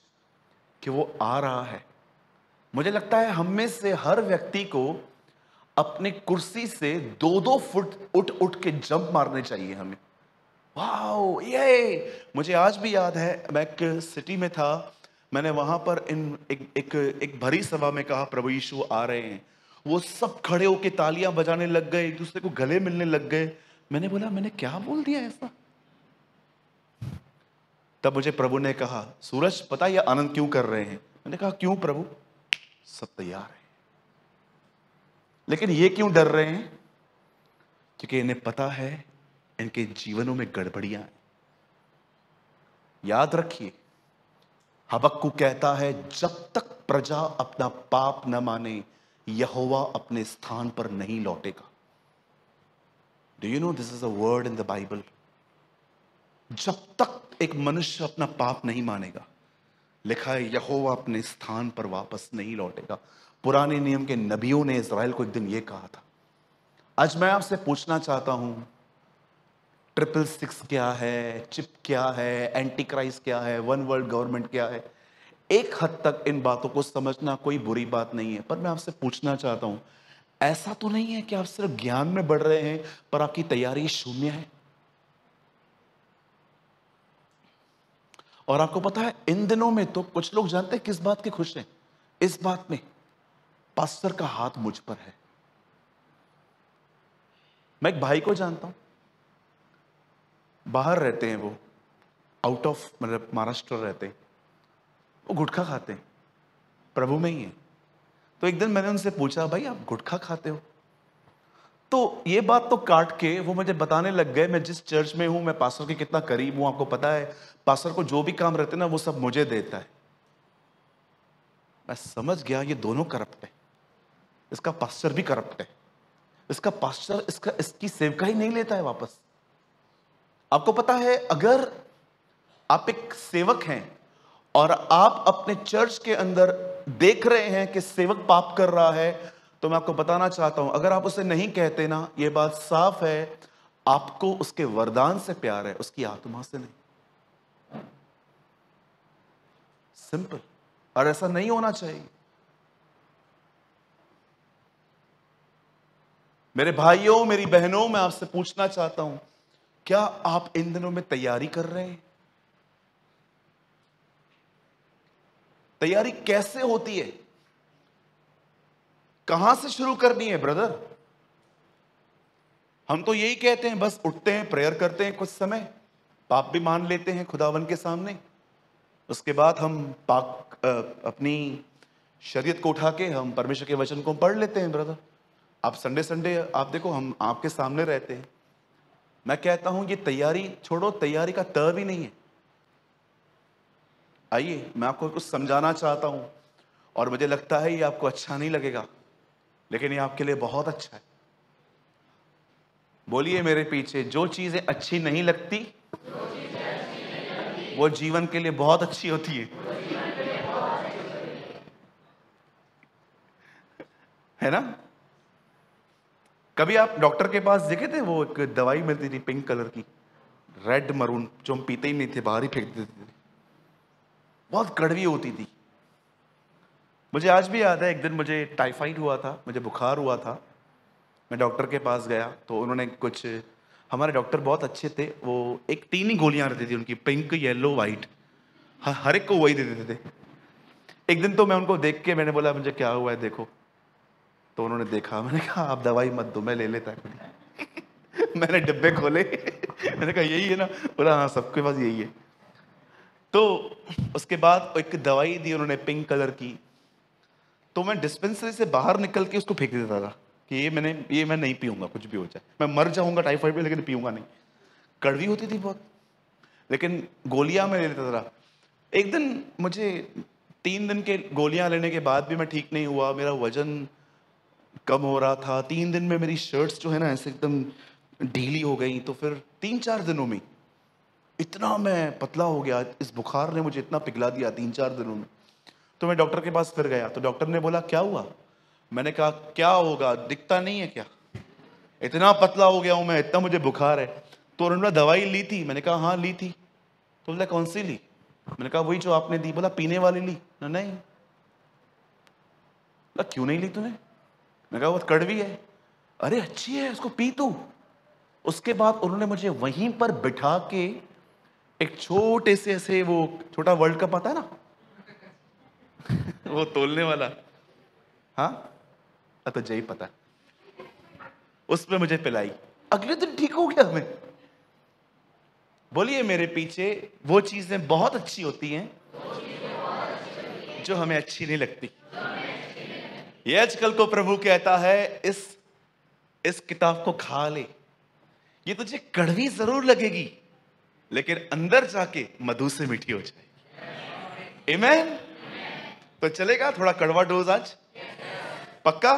कि वो आ रहा है, मुझे लगता है हम में से हर व्यक्ति को अपने कुर्सी से 2-2 फुट उठ के जंप मारने चाहिए हमें। वाओ ये मुझे आज भी याद है, मैं एक सिटी में था, मैंने वहां पर एक भरी सभा में कहा प्रभु यीशु आ रहे हैं। वो सब खड़े होके तालियां बजाने लग गए, एक दूसरे को गले मिलने लग गए। मैंने बोला मैंने क्या बोल दिया ऐसा? तब मुझे प्रभु ने कहा, सूरज पता ये आनंद क्यों कर रहे हैं? मैंने कहा क्यों प्रभु? सब तैयार है, लेकिन ये क्यों डर रहे हैं? क्योंकि इन्हें पता है इनके जीवनों में गड़बड़ियां हैं। याद रखिए, हबक्कू कहता है जब तक प्रजा अपना पाप न माने, यहोवा अपने स्थान पर नहीं लौटेगा। Do you know this is a word in the Bible. जब तक एक मनुष्य अपना पाप नहीं मानेगा, लिखा है यहोवा अपने स्थान पर वापस नहीं लौटेगा। पुराने नियम के नबियों ने इज़राइल को एक दिन यह कहा था। आज मैं आपसे पूछना चाहता हूं, 666 क्या है, चिप क्या है, एंटी क्राइस्ट क्या है, वन वर्ल्ड गवर्नमेंट क्या है। एक हद तक इन बातों को समझना कोई बुरी बात नहीं है, पर मैं आपसे पूछना चाहता हूं, ऐसा तो नहीं है कि आप सिर्फ ज्ञान में बढ़ रहे हैं पर आपकी तैयारी शून्य है। और आपको पता है इन दिनों में तो कुछ लोग जानते हैं किस बात के खुश हैं? इस बात में पास्टर का हाथ मुझ पर है। मैं एक भाई को जानता हूं, बाहर रहते हैं, वो आउट ऑफ मतलब महाराष्ट्र रहते हैं, वो गुटखा खाते हैं, प्रभु में ही है। तो एक दिन मैंने उनसे पूछा, भाई आप गुटखा खाते हो? तो ये बात तो काट के वो मुझे बताने लग गए, मैं जिस चर्च में हूं, मैं पास्टर के कितना करीब हूं। आपको पता है पास्टर को जो भी काम रहते ना वो सब मुझे देता है। मैं समझ गया ये दोनों करप्ट है, इसका पास्टर भी करप्ट है। इसका पास्टर इसकी सेवका ही नहीं लेता है वापस। आपको पता है अगर आप एक सेवक हैं और आप अपने चर्च के अंदर देख रहे हैं कि सेवक पाप कर रहा है, तो मैं आपको बताना चाहता हूं, अगर आप उसे नहीं कहते ना, यह बात साफ है आपको उसके वरदान से प्यार है, उसकी आत्मा से नहीं। सिंपल। और ऐसा नहीं होना चाहिए। मेरे भाइयों, मेरी बहनों, मैं आपसे पूछना चाहता हूं, क्या आप इन दिनों में तैयारी कर रहे हैं? तैयारी कैसे होती है? कहां से शुरू करनी है ब्रदर? हम तो यही कहते हैं, बस उठते हैं, प्रेयर करते हैं, कुछ समय पाप भी मान लेते हैं खुदावन के सामने, उसके बाद हम अपनी शरीयत को उठा के हम परमेश्वर के वचन को पढ़ लेते हैं। ब्रदर आप संडे संडे आप देखो, हम आपके सामने रहते हैं। मैं कहता हूं ये तैयारी छोड़ो, तैयारी का त भी नहीं है। आइए मैं आपको कुछ समझाना चाहता हूं, और मुझे लगता है ये आपको अच्छा नहीं लगेगा, लेकिन ये आपके लिए बहुत अच्छा है। बोलिए मेरे पीछे, जो चीजें अच्छी नहीं लगती वो जीवन के लिए बहुत अच्छी होती है ना? कभी आप डॉक्टर के पास देखे थे, वो एक दवाई मिलती थी पिंक कलर की, रेड मरून, जो हम पीते ही नहीं थे, बाहर ही फेंक देते थे, बहुत कड़वी होती थी। मुझे आज भी याद है, एक दिन मुझे टाइफाइड हुआ था, मुझे बुखार हुआ था, मैं डॉक्टर के पास गया तो उन्होंने कुछ, हमारे डॉक्टर बहुत अच्छे थे, वो एक 3 ही गोलियां रहती थी उनकी, पिंक येलो वाइट, हर एक को वही दे देते थे। एक दिन तो मैं उनको देख के मैंने बोला मुझे क्या हुआ है देखो, तो उन्होंने देखा, मैंने कहा आप दवाई मत दो, मैं ले लेता खुद। मैंने डिब्बे खोले, मैंने कहा यही है ना? बोला हाँ सबके पास यही है। तो उसके बाद एक दवाई दी उन्होंने पिंक कलर की, तो मैं डिस्पेंसरी से बाहर निकल के उसको फेंक देता था कि ये मैं नहीं पीऊंगा, कुछ भी हो जाए, मैं मर जाऊंगा टाइफाइड में, लेकिन पीऊंगा नहीं। कड़वी होती थी बहुत, लेकिन गोलियां मैं ले लेता था। एक दिन मुझे 3 दिन के गोलियां लेने के बाद भी मैं ठीक नहीं हुआ, मेरा वजन कम हो रहा था। 3 दिन में मेरी शर्ट्स जो है ना ऐसे एकदम ढीली हो गई, तो फिर 3-4 दिनों में इतना मैं पतला हो गया, इस बुखार ने मुझे इतना पिघला दिया 3-4 दिनों में। तो मैं डॉक्टर के पास फिर गया, तो डॉक्टर ने बोला क्या हुआ? मैंने कहा क्या होगा, दिखता नहीं है क्या, इतना पतला हो गया हूं मैं, इतना मुझे बुखार है। तो उन्होंने दवाई ली थी? मैंने कहा हाँ ली थी। तो बोला कौन सी ली? मैंने कहा वही जो आपने दी। बोला पीने वाली ली? नहीं। बोला क्यों नहीं ली तूने? मैंने कहा वो कड़वी है। अरे अच्छी है, उसको पी तू। उसके बाद उन्होंने मुझे वहीं पर बिठा के एक छोटे से ऐसे, वो छोटा वर्ल्ड कप आता है ना वो तोलने वाला, हाँ तो जय पता, उसमें मुझे पिलाई। अगले दिन ठीक हो गया मैं। बोलिए मेरे पीछे, वो चीजें बहुत अच्छी होती हैं जो हमें अच्छी नहीं लगती। ये आजकल को प्रभु कहता है इस किताब को खा ले, ये तुझे कड़वी जरूर लगेगी लेकिन अंदर जाके मधु से मीठी हो जाएगी। आमीन। तो चलेगा थोड़ा कड़वा डोज आज? पक्का?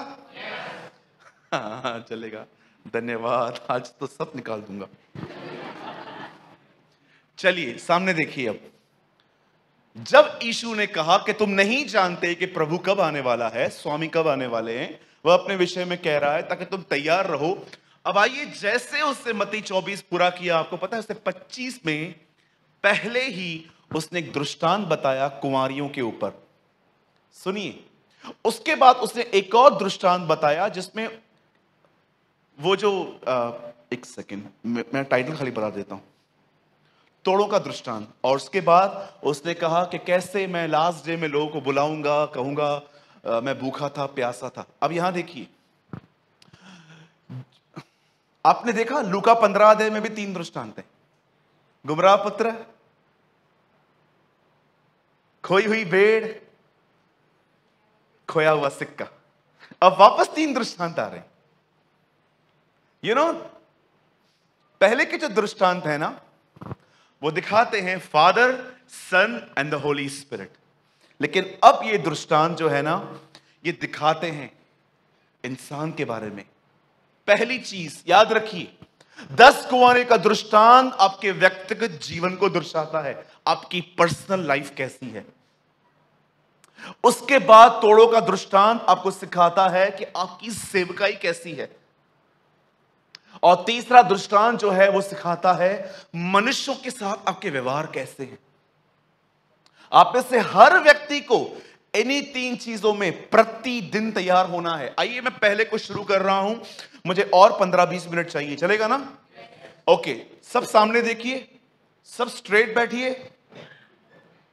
हाँ चलेगा। धन्यवाद, आज तो सब निकाल दूंगा। चलिए सामने देखिए। अब जब यीशु ने कहा कि तुम नहीं जानते कि प्रभु कब आने वाला है, स्वामी कब आने वाले हैं, वह अपने विषय में कह रहा है ताकि तुम तैयार रहो। अब आइए, जैसे उसने मत्ती 24 पूरा किया, आपको पता है उसने 25 में पहले ही उसने एक दृष्टांत बताया कुंवारियों के ऊपर। सुनिए, उसके बाद उसने एक और दृष्टांत बताया जिसमें वो जो एक सेकंड, मैं टाइटल खाली बता देता हूं, तोड़ों का दृष्टांत। और उसके बाद उसने कहा कि कैसे मैं लास्ट डे में लोगों को बुलाऊंगा, कहूंगा मैं भूखा था, प्यासा था। अब यहां देखिए, आपने देखा लूका 15 अध्याय में भी 3 दृष्टांत हैं। गुमराह पुत्र, खोई हुई भेड़, खोया हुआ सिक्का। अब वापस 3 दृष्टांत आ रहे हैं। पहले के जो दृष्टांत है ना, वो दिखाते हैं father, son and the holy spirit. लेकिन अब ये दृष्टांत जो है ना, ये दिखाते हैं इंसान के बारे में। पहली चीज याद रखिए, 10 कुंवारे का दृष्टांत आपके व्यक्तिगत जीवन को दर्शाता है, आपकी पर्सनल लाइफ कैसी है। उसके बाद तोड़ों का दृष्टांत आपको सिखाता है कि आपकी सेवकाई कैसी है। और तीसरा दृष्टांत जो है वो सिखाता है मनुष्यों के साथ आपके व्यवहार कैसे हैं। आप में से हर व्यक्ति को इन्हीं 3 चीजों में प्रतिदिन तैयार होना है। आइए, मैं पहले कुछ शुरू कर रहा हूं, मुझे और 15-20 मिनट चाहिए, चलेगा ना? ओके, सब सामने देखिए, सब स्ट्रेट बैठिए।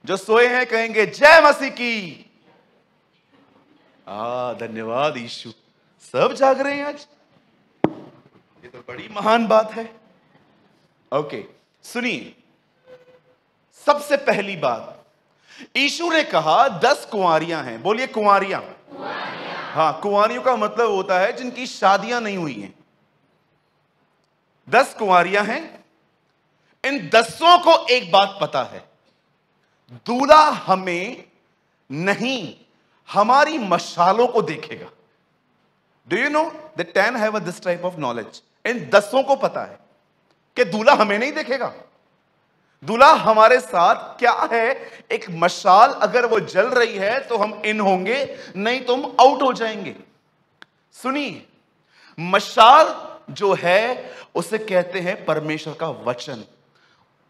जो सोए हैं कहेंगे जय मसीह की। धन्यवाद यीशु। सब जाग रहे हैं आज, ये तो बड़ी महान बात है। ओके, सुनिए, सबसे पहली बात, यीशु ने कहा 10 कुंवारियां हैं। बोलिए कुंवारियां। हाँ, कुंवारियों का मतलब होता है जिनकी शादियां नहीं हुई हैं। 10 कुंवारियां हैं। इन 10 को एक बात पता है, दूल्हा हमें नहीं, हमारी मशालों को देखेगा। Do you know that 10 have this type of knowledge? इन 10 को पता है कि दूल्हा हमें नहीं देखेगा, दूल्हा हमारे साथ क्या है, एक मशाल अगर वो जल रही है तो हम इन होंगे, नहीं तो हम आउट हो जाएंगे। सुनिए, मशाल जो है उसे कहते हैं परमेश्वर का वचन।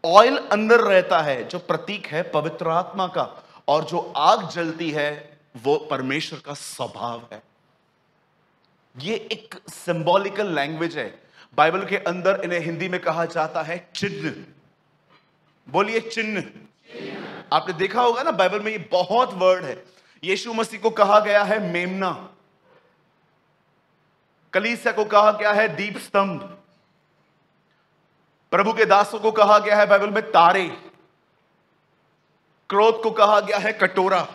ऑयल अंदर रहता है जो प्रतीक है पवित्र आत्मा का, और जो आग जलती है वो परमेश्वर का स्वभाव है। ये एक सिंबॉलिकल लैंग्वेज है। बाइबल के अंदर इन्हें हिंदी में कहा जाता है चिन्ह। बोलिए चिन्ह। आपने देखा होगा ना, बाइबल में ये बहुत वर्ड है। यीशु मसीह को कहा गया है मेमना, कलीसिया को कहा गया है दीप स्तंभ, प्रभु के दासों को कहा गया है बाइबल में तारे, क्रोध को कहा गया है कटोरा।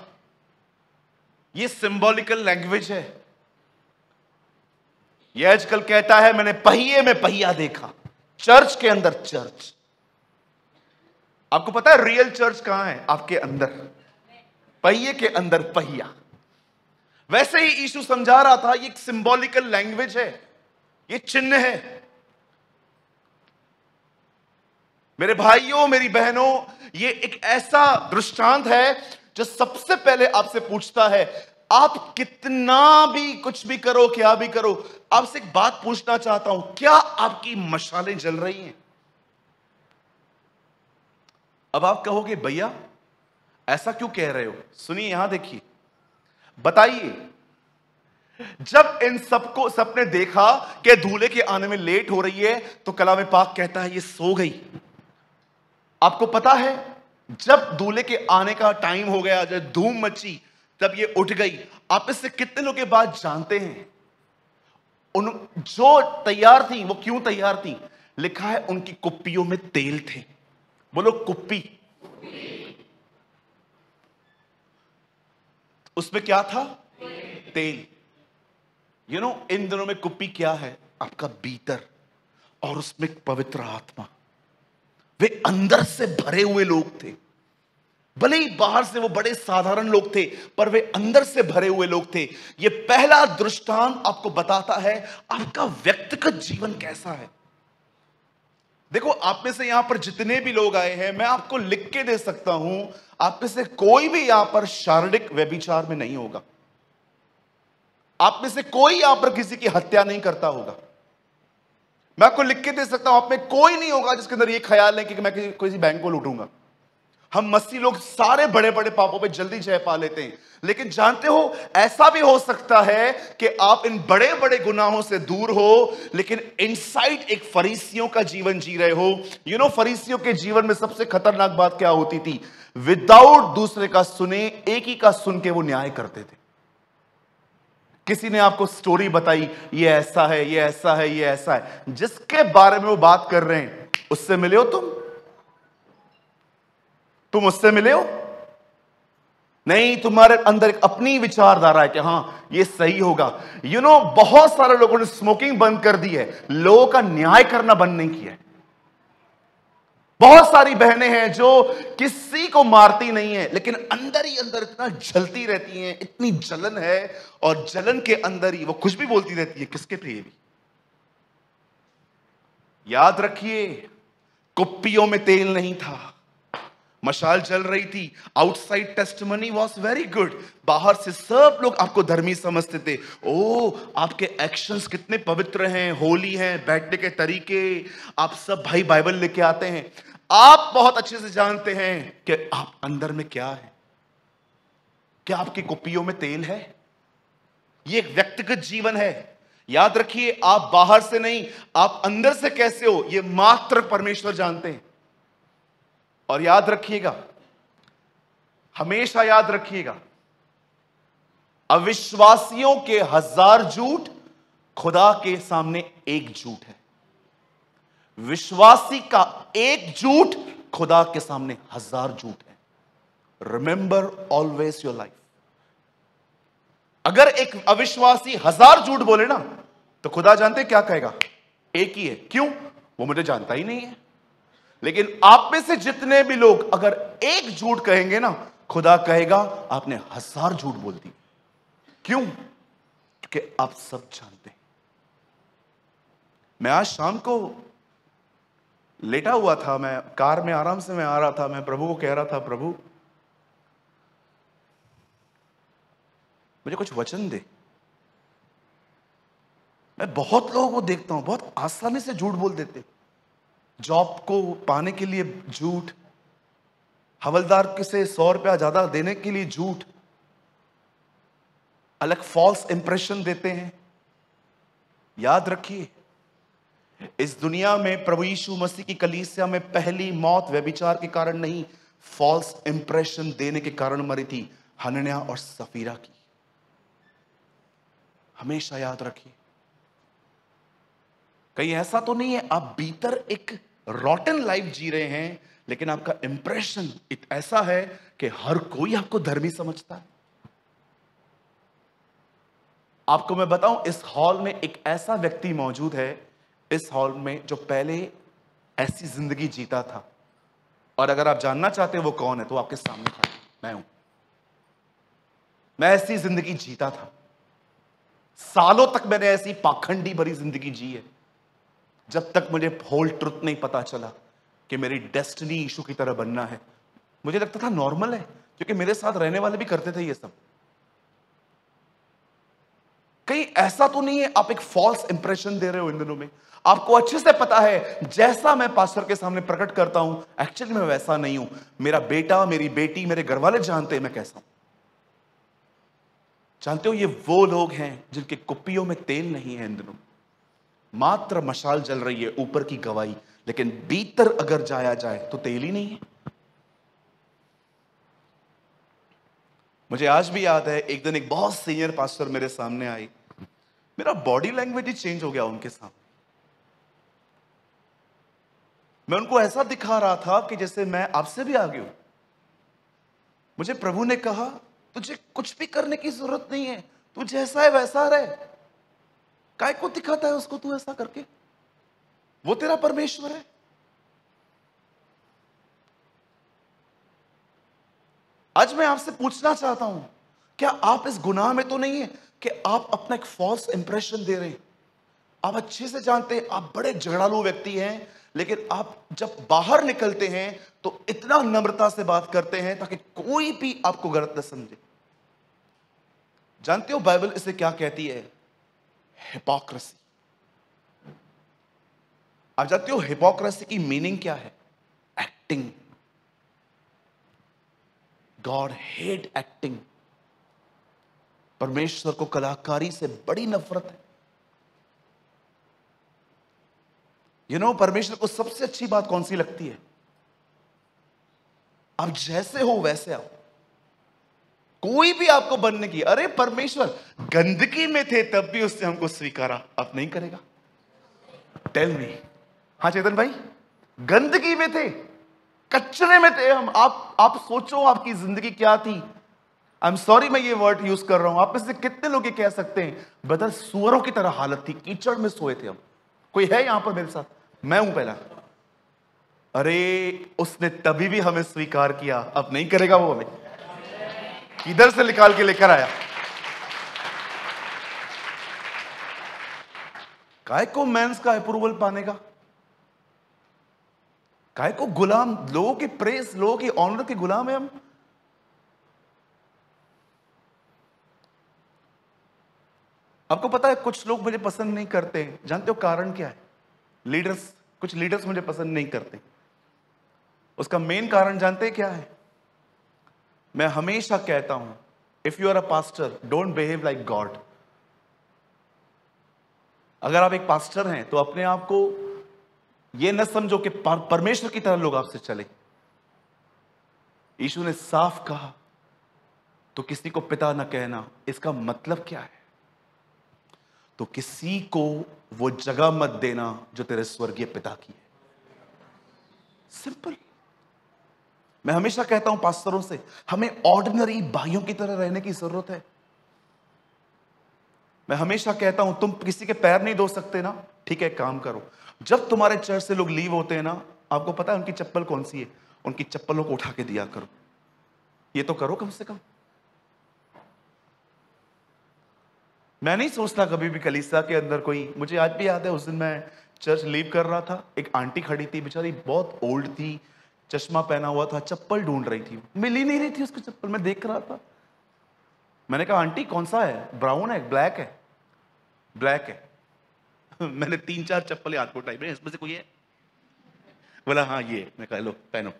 ये सिंबॉलिकल लैंग्वेज है। ये आजकल कहता है मैंने पहिए में पहिया देखा, चर्च के अंदर चर्च। आपको पता है रियल चर्च कहां है? आपके अंदर, पहिए के अंदर पहिया। वैसे ही यीशु समझा रहा था, ये एक सिंबॉलिकल लैंग्वेज है, ये चिन्ह है। मेरे भाइयों, मेरी बहनों, ये एक ऐसा दृष्टांत है जो सबसे पहले आपसे पूछता है, आप कितना भी कुछ भी करो, क्या भी करो, आपसे एक बात पूछना चाहता हूं, क्या आपकी मशालें जल रही हैं? अब आप कहोगे भैया ऐसा क्यों कह रहे हो? सुनिए, यहां देखिए, बताइए, जब इन सबने देखा कि दूल्हे के आने में लेट हो रही है, तो कलाम पाक कहता है ये सो गई। आपको पता है, जब दूल्हे के आने का टाइम हो गया, जब धूम मची, तब ये उठ गई। आप इससे कितने लोग के बाद जानते हैं जो तैयार थी वो क्यों तैयार थी? लिखा है उनकी कुप्पियों में तेल थे। बोलो कुप्पी। उसमें क्या था? तेल। इन दिनों में कुप्पी क्या है? आपका भीतर, और उसमें पवित्र आत्मा। वे अंदर से भरे हुए लोग थे। भले ही बाहर से वो बड़े साधारण लोग थे, पर वे अंदर से भरे हुए लोग थे। ये पहला दृष्टांत आपको बताता है आपका व्यक्तिगत जीवन कैसा है। देखो, आप में से यहां पर जितने भी लोग आए हैं, मैं आपको लिख के दे सकता हूं, आप में से कोई भी यहां पर शारीरिक व्यभिचार में नहीं होगा। आप में से कोई यहां पर किसी की हत्या नहीं करता होगा। मैं आपको लिख के दे सकता हूं, आप में कोई नहीं होगा जिसके अंदर ये ख्याल है कि मैं किसी बैंक को लूटूंगा। हम मसीह लोग सारे बड़े बड़े पापों पे जल्दी जय पा लेते हैं, लेकिन जानते हो, ऐसा भी हो सकता है कि आप इन बड़े बड़े गुनाहों से दूर हो, लेकिन इनसाइड एक फरीसियों का जीवन जी रहे हो। फरीसियों के जीवन में सबसे खतरनाक बात क्या होती थी? विदाउट दूसरे का सुने, एक ही का सुन के वो न्याय करते थे। किसी ने आपको स्टोरी बताई, ये ऐसा है, ये ऐसा है, ये ऐसा है, जिसके बारे में वो बात कर रहे हैं, उससे मिले हो तुम उससे मिले हो? नहीं, तुम्हारे अंदर एक अपनी विचारधारा है कि हां ये सही होगा। बहुत सारे लोगों ने स्मोकिंग बंद कर दी है, लोगों का न्याय करना बंद नहीं किया है। बहुत सारी बहनें हैं जो किसी को मारती नहीं है, लेकिन अंदर ही अंदर इतना जलती रहती हैं, इतनी जलन है, और जलन के अंदर ही वो कुछ भी बोलती रहती है, किसके लिए भी। याद रखिए, कुप्पियों में तेल नहीं था, मशाल जल रही थी। Outside testimony was very good, बाहर से सब लोग आपको धर्मी समझते थे। ओ, आपके एक्शंस कितने पवित्र हैं, होली हैं, बैठने के तरीके, आप सब भाई बाइबल लेके आते हैं। आप बहुत अच्छे से जानते हैं कि आप अंदर में क्या है। क्या आपकी कुप्पियों में तेल है? ये एक व्यक्तिगत जीवन है। याद रखिए, आप बाहर से नहीं, आप अंदर से कैसे हो, ये मात्र परमेश्वर जानते हैं। और याद रखिएगा, हमेशा याद रखिएगा, अविश्वासियों के 1000 झूठ, खुदा के सामने एक झूठ है। विश्वासी का एक झूठ खुदा के सामने 1000 झूठ है। Remember always your life. अगर एक अविश्वासी 1000 झूठ बोले ना, तो खुदा जानते क्या कहेगा? एक ही है। क्यों? वो मुझे जानता ही नहीं है। लेकिन आप में से जितने भी लोग अगर एक झूठ कहेंगे ना, खुदा कहेगा आपने 1000 झूठ बोल दी। क्यों? क्योंकि आप सब जानते हैं। मैं आज शाम को लेटा हुआ था, मैं कार में आराम से मैं आ रहा था, मैं प्रभु को कह रहा था, प्रभु मुझे कुछ वचन दे। मैं बहुत लोगों को देखता हूं, बहुत आसानी से झूठ बोल देते। जॉब को पाने के लिए झूठ, हवलदार से 100 रुपया ज्यादा देने के लिए झूठ, अलग फॉल्स इंप्रेशन देते हैं। याद रखिए, इस दुनिया में प्रभु यीशु मसीह की कलीसिया में पहली मौत व्यभिचार के कारण नहीं, फॉल्स इंप्रेशन देने के कारण मरी थी, हनन्याह और सफीरा की। हमेशा याद रखिए, कहीं ऐसा तो नहीं है आप भीतर एक रॉटन लाइफ जी रहे हैं, लेकिन आपका इंप्रेशन ऐसा है कि हर कोई आपको धर्मी समझता है। आपको मैं बताऊं, इस हॉल में एक ऐसा व्यक्ति मौजूद है, इस हॉल में जो पहले ऐसी जिंदगी जीता था, और अगर आप जानना चाहते हैं वो कौन है, तो आपके सामने खड़ा मैं हूं। मैं ऐसी जिंदगी जीता था, सालों तक मैंने ऐसी पाखंडी भरी जिंदगी जी है, जब तक मुझे होल ट्रुथ नहीं पता चला कि मेरी डेस्टिनी यीशु की तरह बनना है। मुझे लगता था नॉर्मल है, क्योंकि मेरे साथ रहने वाले भी करते थे ये सब। कहीं ऐसा तो नहीं है आप एक फॉल्स इंप्रेशन दे रहे हो इन दिनों में? आपको अच्छे से पता है, जैसा मैं पास्टर के सामने प्रकट करता हूं, एक्चुअली मैं वैसा नहीं हूं। मेरा बेटा, मेरी बेटी, मेरे घर वाले जानते हैं मैं कैसा हूं। जानते हो, ये वो लोग हैं जिनके कुप्पियों में तेल नहीं है इन दिनों। मात्र मशाल जल रही है, ऊपर की गवाही, लेकिन भीतर अगर जाया जाए तो तेल ही नहीं है। मुझे आज भी याद है, एक दिन एक बहुत सीनियर पास्टर मेरे सामने आई, मेरा बॉडी लैंग्वेज ही चेंज हो गया उनके सामने। मैं उनको ऐसा दिखा रहा था कि जैसे मैं आपसे भी आगे हूं। मुझे प्रभु ने कहा, तुझे कुछ भी करने की जरूरत नहीं है, तू जैसा है वैसा रहे। काय को दिखाता है उसको तू ऐसा करके? वो तेरा परमेश्वर है। आज मैं आपसे पूछना चाहता हूं, क्या आप इस गुनाह में तो नहीं है कि आप अपना एक फॉल्स इंप्रेशन दे रहे हैं? आप अच्छे से जानते हैं आप बड़े झगड़ालू व्यक्ति हैं, लेकिन आप जब बाहर निकलते हैं तो इतना नम्रता से बात करते हैं ताकि कोई भी आपको गलत न समझे। जानते हो बाइबल इसे क्या कहती है? हिपोक्रेसी। आप जानते हो हिपोक्रेसी की मीनिंग क्या है? एक्टिंग। God hate acting. परमेश्वर को कलाकारी से बड़ी नफरत है। परमेश्वर को सबसे अच्छी बात कौन सी लगती है? आप जैसे हो वैसे आओ। कोई भी आपको बनने की, अरे परमेश्वर गंदगी में थे तब भी उसने हमको स्वीकारा, अब नहीं करेगा? Tell me. हाँ चेतन भाई, गंदगी में थे, कचरे में थे हम। आप सोचो आपकी जिंदगी क्या थी। आई एम सॉरी मैं ये वर्ड यूज कर रहा हूं। आप में से कितने लोग ये कह सकते हैं बदल सुअरों की तरह हालत थी, कीचड़ में सोए थे हम। कोई है यहां पर मेरे साथ? मैं हूं पहला। अरे उसने तभी भी हमें स्वीकार किया, अब नहीं करेगा वो हमें? किधर से निकाल के लेकर आया? काय को मेंस का अप्रूवल पाने का? काय को गुलाम, लोगों की प्रेस, लोगों की ऑनर के गुलाम है हम। आपको पता है कुछ लोग मुझे पसंद नहीं करते। जानते हो कारण क्या है? लीडर्स, कुछ लीडर्स मुझे पसंद नहीं करते। उसका मेन कारण जानते हैं क्या है? मैं हमेशा कहता हूं, if you are a pastor don't behave like God. अगर आप एक पास्टर हैं तो अपने आप को यह न समझो कि परमेश्वर की तरह लोग आपसे चले। यीशु ने साफ कहा, तो किसी को पिता न कहना। इसका मतलब क्या है? तो किसी को वो जगह मत देना जो तेरे स्वर्गीय पिता की है। सिंपल। मैं हमेशा कहता हूं पास्टरों से, हमें ऑर्डिनरी भाइयों की तरह रहने की जरूरत है। मैं हमेशा कहता हूं तुम किसी के पैर नहीं धो सकते ना, ठीक है काम करो। जब तुम्हारे चर्च से लोग लीव होते हैं ना, आपको पता है उनकी चप्पल कौन सी है? उनकी चप्पलों को उठा के दिया करो। ये तो करो कम से कम। मैं नहीं सोचता कभी भी कलीसिया के अंदर कोई, मुझे आज भी याद है उस दिन मैं चर्च लीव कर रहा था, एक आंटी खड़ी थी, बेचारी बहुत ओल्ड थी, चश्मा पहना हुआ था, चप्पल ढूंढ रही थी, मिल ही नहीं रही थी उसकी चप्पल। मैं देख रहा था, मैंने कहा आंटी कौन सा है, ब्राउन है ब्लैक है? ब्लैक है। मैंने 3-4 चप्पल हाथ को उठाई, इसमें से कोई है? बोला हाँ ये। मैं कहा लो पहनो।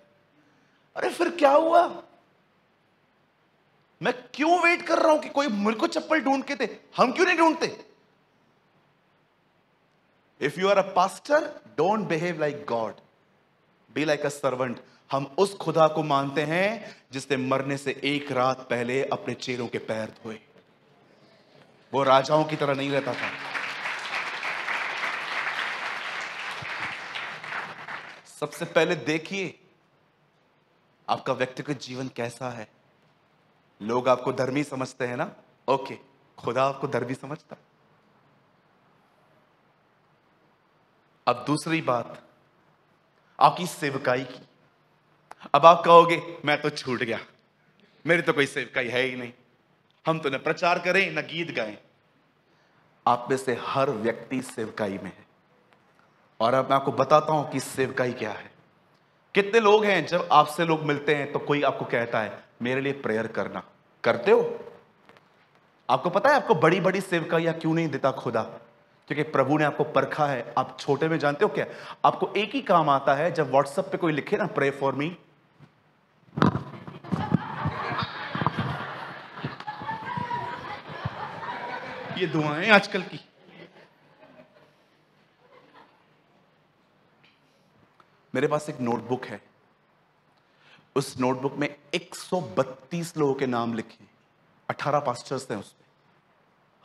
अरे फिर क्या हुआ? मैं क्यों वेट कर रहा हूं कि कोई मुझको चप्पल ढूंढ के दे? हम क्यों नहीं ढूंढते? If you are a pastor don't behave like God, be like a servant. हम उस खुदा को मानते हैं जिसने मरने से एक रात पहले अपने चेलों के पैर धोए। वो राजाओं की तरह नहीं रहता था। सबसे पहले देखिए आपका व्यक्तिगत जीवन कैसा है। लोग आपको धर्मी समझते हैं ना, ओके, खुदा आपको धर्मी समझता। अब दूसरी बात आपकी सेवकाई की। अब आप कहोगे मैं तो छूट गया, मेरी तो कोई सेवकाई है ही नहीं, हम तो न प्रचार करें न गीत गाएं। आप में से हर व्यक्ति सेवकाई में है। और अब मैं आपको बताता हूं कि सेवकाई क्या है। कितने लोग हैं जब आपसे लोग मिलते हैं तो कोई आपको कहता है मेरे लिए प्रेयर करना, करते हो? आपको पता है आपको बड़ी बड़ी सेवकाइयां क्यों नहीं देता खुदा? क्योंकि प्रभु ने आपको परखा है। आप छोटे में जानते हो क्या, आपको एक ही काम आता है, जब व्हाट्सएप पे कोई लिखे ना प्रे फॉर मी, ये दुआएं आजकल की। मेरे पास एक नोटबुक है, उस नोटबुक में 132 लोगों के नाम लिखे, 18 पास्टर्स हैं उसमें।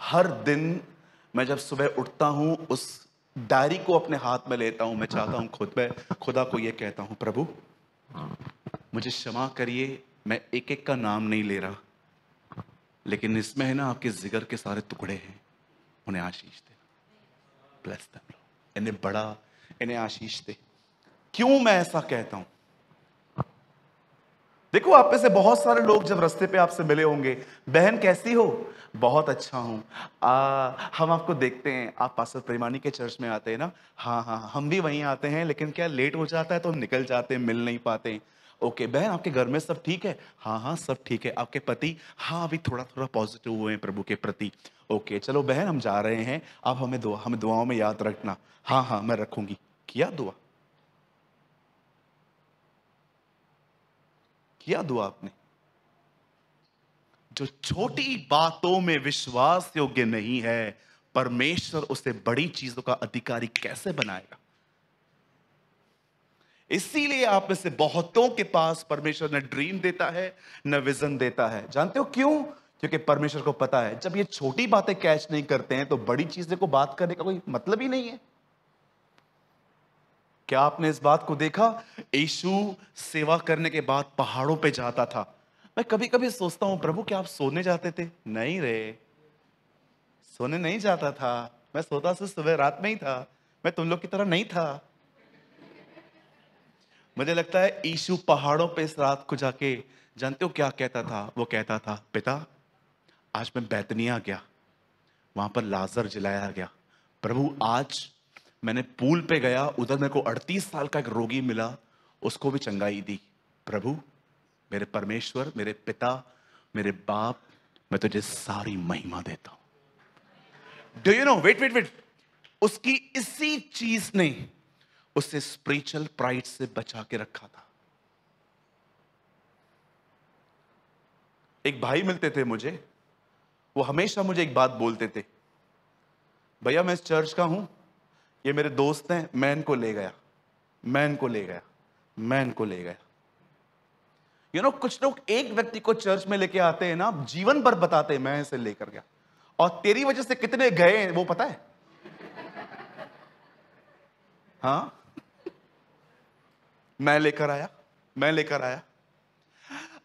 हर दिन मैं जब सुबह उठता हूं उस डायरी को अपने हाथ में लेता हूं। मैं चाहता हूं खुदा को यह कहता हूं, प्रभु मुझे क्षमा करिए, मैं एक एक का नाम नहीं ले रहा, लेकिन इसमें है ना आपके जिगर के सारे टुकड़े हैं, उन्हें आशीष दे, ब्लेस देम लॉर्ड, इन्हें बड़ा, इन्हें आशीष दे। क्यों मैं ऐसा कहता हूं? देखो, आप में से बहुत सारे लोग जब रास्ते पे आपसे मिले होंगे, बहन कैसी हो? बहुत अच्छा हूँ। हम आपको देखते हैं, आप पास्टर प्रेमानी के चर्च में आते हैं ना? हाँ हाँ, हम भी वहीं आते हैं, लेकिन क्या लेट हो जाता है तो हम निकल जाते हैं, मिल नहीं पाते। ओके बहन, आपके घर में सब ठीक है? हाँ हाँ, सब ठीक है। आपके पति? हाँ, अभी थोड़ा थोड़ा पॉजिटिव हुए हैं प्रभु के प्रति। ओके चलो बहन, हम जा रहे हैं, आप हमें दुआओं में याद रखना। हाँ हाँ, मैं रखूंगी। किया दुआ? किया दुआ आपने? जो छोटी बातों में विश्वास योग्य नहीं है, परमेश्वर उसे बड़ी चीजों का अधिकारी कैसे बनाएगा? इसीलिए आप में से बहुतों के पास परमेश्वर न ड्रीम देता है, न विजन देता है। जानते हो क्यों? क्योंकि परमेश्वर को पता है, जब ये छोटी बातें कैच नहीं करते हैं तो बड़ी चीजें को बात करने का कोई मतलब ही नहीं है। क्या आपने इस बात को देखा? यीशु सेवा करने के बाद पहाड़ों पे जाता था। मैं कभी कभी सोचता हूं, प्रभु क्या आप सोने जाते थे? नहीं रे, सोने नहीं जाता था। मैं सोता सिर्फ सुबह रात में ही था। मैं तुम लोग की तरह नहीं था। मुझे लगता है यीशु पहाड़ों पे इस रात को जाके, जानते हो क्या कहता था? वो कहता था, पिता आज मैं बैतनिया गया, वहां पर लाजर जिलाया गया। प्रभु आज मैंने पूल पे गया, उधर मेरे को 38 साल का एक रोगी मिला, उसको भी चंगाई दी। प्रभु, मेरे परमेश्वर, मेरे पिता, मेरे बाप, मैं तुझे सारी महिमा देता हूं। Do you know, wait wait wait, उसकी इसी चीज ने उसे स्पिरिचुअल प्राइड से बचा के रखा था। एक भाई मिलते थे मुझे, वो हमेशा मुझे एक बात बोलते थे, भैया मैं इस चर्च का हूं, ये मेरे दोस्त हैं, मैं इनको ले गया, मैं इनको ले गया, मैं इनको ले गया। यू नो, कुछ लोग एक व्यक्ति को चर्च में लेके आते हैं ना, जीवन भर बताते हैं मैं इसे लेकर गया, और तेरी वजह से कितने गए हैं वो पता है? हाँ, मैं लेकर आया, मैं लेकर आया।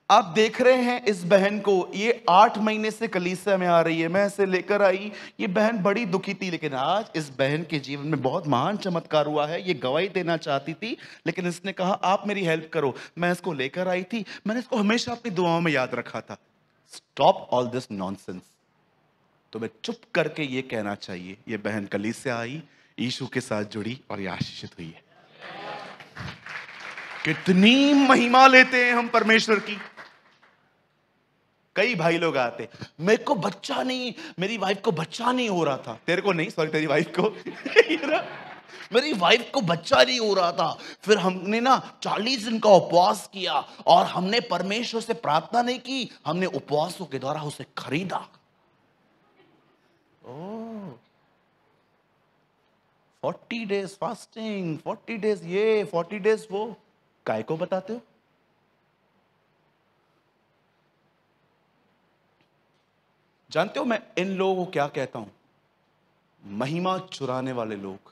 आप देख रहे हैं इस बहन को, ये 8 महीने से कलीसिया में आ रही है, मैं इसे लेकर आई। ये बहन बड़ी दुखी थी, लेकिन आज इस बहन के जीवन में बहुत महान चमत्कार हुआ है। ये गवाही देना चाहती थी, लेकिन इसने कहा आप मेरी हेल्प करो। मैं इसको लेकर आई थी, मैंने इसको हमेशा अपनी दुआओं में याद रखा था। Stop all this nonsense. तो मैं चुप करके ये कहना चाहिए, ये बहन कलीसिया आई, यीशु के साथ जुड़ी और ये आशीषित हुई है। कितनी महिमा लेते हैं हम परमेश्वर की। कई भाई लोग आते, मेरे को बच्चा नहीं, मेरी वाइफ को बच्चा नहीं हो रहा था। तेरे को नहीं, सॉरी, तेरी वाइफ को मेरी वाइफ को बच्चा नहीं हो रहा था। फिर हमने ना 40 दिन का उपवास किया, और हमने परमेश्वर से प्रार्थना नहीं की, हमने उपवासों के द्वारा उसे खरीदा। ओह, 40 डेज फास्टिंग, 40 डेज ये, 40 डेज वो, काय को बताते हो? जानते हो मैं इन लोगों को क्या कहता हूं? महिमा चुराने वाले लोग।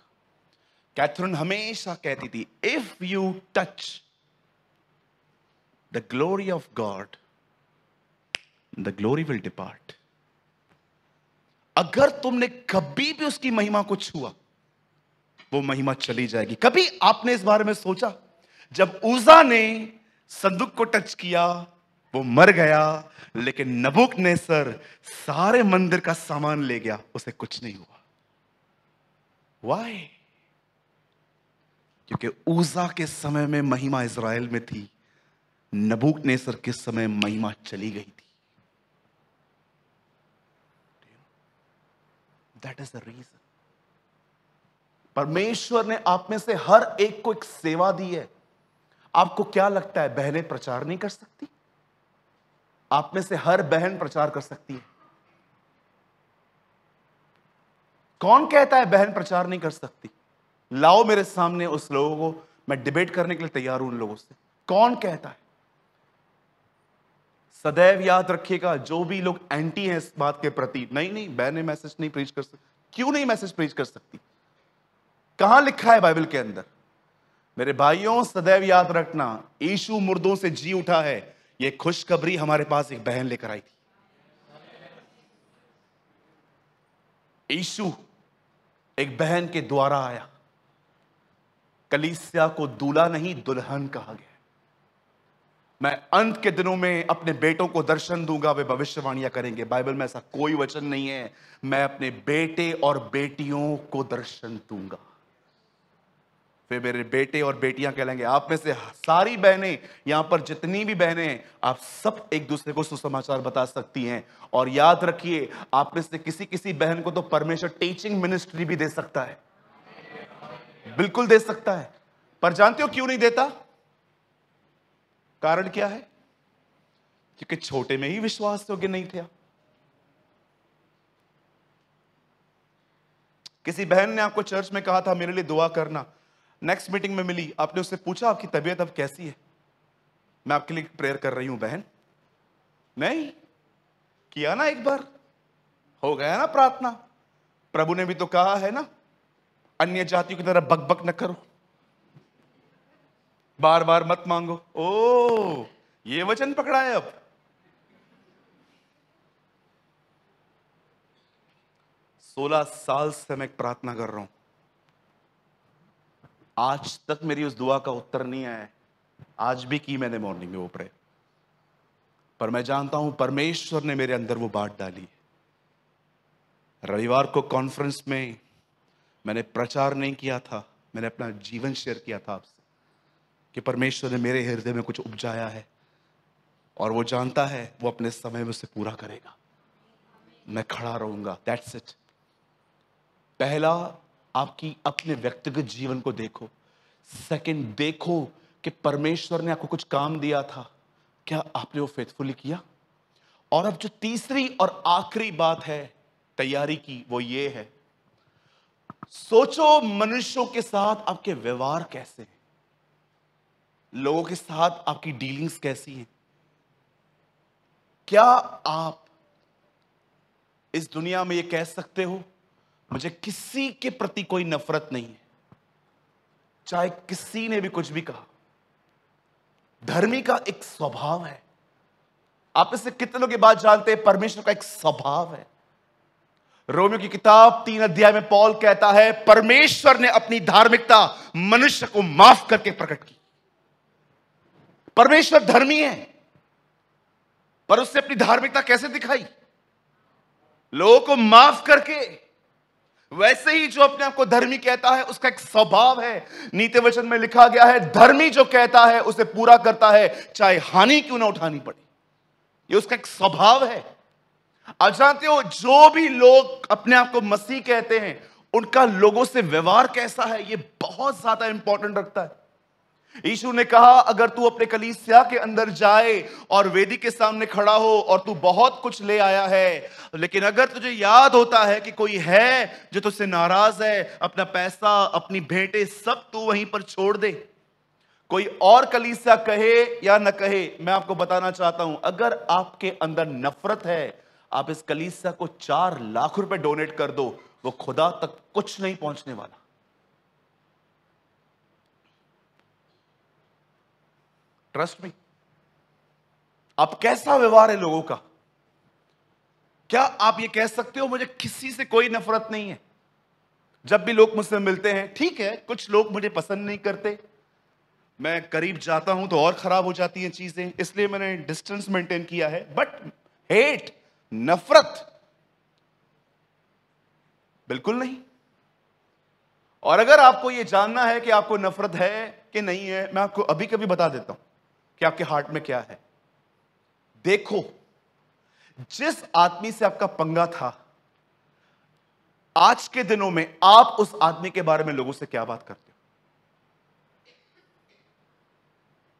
कैथरीन हमेशा कहती थी, if you touch the glory of God, the glory will depart. अगर तुमने कभी भी उसकी महिमा को छुआ, वो महिमा चली जाएगी। कभी आपने इस बारे में सोचा? जब उजा ने संदूक को टच किया, वो मर गया, लेकिन नबूकदनेस्सर सारे मंदिर का सामान ले गया, उसे कुछ नहीं हुआ। Why? क्योंकि उजा के समय में महिमा इज़राइल में थी, नबूकदनेस्सर के समय महिमा चली गई थी। That is the reason. परमेश्वर ने आप में से हर एक को एक सेवा दी है। आपको क्या लगता है बहनें प्रचार नहीं कर सकती? आप में से हर बहन प्रचार कर सकती है। कौन कहता है बहन प्रचार नहीं कर सकती? लाओ मेरे सामने उस लोगों को, मैं डिबेट करने के लिए तैयार हूं उन लोगों से। कौन कहता है? सदैव याद रखिएगा, जो भी लोग एंटी हैं इस बात के प्रति, नहीं नहीं बहनें मैसेज नहीं प्रीच कर सकती। क्यों नहीं मैसेज प्रीच कर सकती? कहां लिखा है बाइबल के अंदर? मेरे भाइयों, सदैव याद रखना, यीशु मुर्दों से जी उठा है। यह खुशखबरी हमारे पास एक बहन लेकर आई थी। यीशु एक बहन के द्वारा आया। कलीसिया को दूल्हा नहीं दुल्हन कहा गया। मैं अंत के दिनों में अपने बेटों को दर्शन दूंगा, वे भविष्यवाणियां करेंगे। बाइबल में ऐसा कोई वचन नहीं है मैं अपने बेटे और बेटियों को दर्शन दूंगा। फिर मेरे बेटे और बेटियां कहलेंगे। आप में से सारी बहनें, यहां पर जितनी भी बहनें हैं, आप सब एक दूसरे को सुसमाचार बता सकती हैं। और याद रखिए, आप में से किसी किसी बहन को तो परमेश्वर टीचिंग मिनिस्ट्री भी दे सकता है, बिल्कुल दे सकता है। पर जानते हो क्यों नहीं देता? कारण क्या है? क्योंकि छोटे में ही विश्वास योग्य नहीं थे। किसी बहन ने आपको चर्च में कहा था मेरे लिए दुआ करना, नेक्स्ट मीटिंग में मिली, आपने उससे पूछा आपकी तबीयत अब कैसी है? मैं आपके लिए प्रेयर कर रही हूं बहन। नहीं किया ना, एक बार हो गया ना प्रार्थना। प्रभु ने भी तो कहा है ना, अन्य जातियों की तरह बकबक न करो, बार बार मत मांगो। ओ, ये वचन पकड़ा है। अब 16 साल से मैं प्रार्थना कर रहा हूं, आज तक मेरी उस दुआ का उत्तर नहीं आया है। आज भी की मैंने मॉर्निंग में वो प्रेयर, पर मैं जानता हूं परमेश्वर ने मेरे अंदर वो बात डाली है। रविवार को कॉन्फ्रेंस में मैंने प्रचार नहीं किया था, मैंने अपना जीवन शेयर किया था आपसे कि परमेश्वर ने मेरे हृदय में कुछ उपजाया है और वो जानता है वो अपने समय में उसे पूरा करेगा। मैं खड़ा रहूंगा, दैट्स इट। पहला, आपकी अपने व्यक्तिगत जीवन को देखो। सेकंड, देखो कि परमेश्वर ने आपको कुछ काम दिया था, क्या आपने वो फेथफुली किया? और अब जो तीसरी और आखिरी बात है तैयारी की, वो ये है, सोचो मनुष्यों के साथ आपके व्यवहार कैसे हैं, लोगों के साथ आपकी डीलिंग्स कैसी हैं। क्या आप इस दुनिया में ये कह सकते हो मुझे किसी के प्रति कोई नफरत नहीं है, चाहे किसी ने भी कुछ भी कहा? धर्मी का एक स्वभाव है। आप इससे कितने लोग ये बात जानते हैं? परमेश्वर का एक स्वभाव है। रोमियो की किताब 3 अध्याय में पौल कहता है परमेश्वर ने अपनी धार्मिकता मनुष्य को माफ करके प्रकट की। परमेश्वर धर्मी है, पर उसने अपनी धार्मिकता कैसे दिखाई? लोगों को माफ करके। वैसे ही जो अपने आप को धर्मी कहता है उसका एक स्वभाव है। नीति वचन में लिखा गया है धर्मी जो कहता है उसे पूरा करता है, चाहे हानि क्यों ना उठानी पड़े। ये उसका एक स्वभाव है। आप जानते हो जो भी लोग अपने आप को मसीह कहते हैं उनका लोगों से व्यवहार कैसा है, ये बहुत ज्यादा इंपॉर्टेंट रखता है। यीशु ने कहा अगर तू अपने कलीसिया के अंदर जाए और वेदी के सामने खड़ा हो और तू बहुत कुछ ले आया है, लेकिन अगर तुझे याद होता है कि कोई है जो तुझसे नाराज है, अपना पैसा, अपनी भेंटें सब तू वहीं पर छोड़ दे। कोई और कलीसिया कहे या न कहे, मैं आपको बताना चाहता हूं, अगर आपके अंदर नफरत है, आप इस कलीसिया को 4 लाख रुपए डोनेट कर दो, वो खुदा तक कुछ नहीं पहुंचने वाला। Trust me. अब कैसा व्यवहार है लोगों का? क्या आप ये कह सकते हो मुझे किसी से कोई नफरत नहीं है? जब भी लोग मुझसे मिलते हैं, ठीक है कुछ लोग मुझे पसंद नहीं करते, मैं करीब जाता हूं तो और खराब हो जाती हैं चीजें, इसलिए मैंने डिस्टेंस मेंटेन किया है। बट हेट, नफरत बिल्कुल नहीं। और अगर आपको यह जानना है कि आपको नफरत है कि नहीं है, मैं आपको अभी कभी बता देता हूं कि आपके हार्ट में क्या है। देखो, जिस आदमी से आपका पंगा था, आज के दिनों में आप उस आदमी के बारे में लोगों से क्या बात करते हो?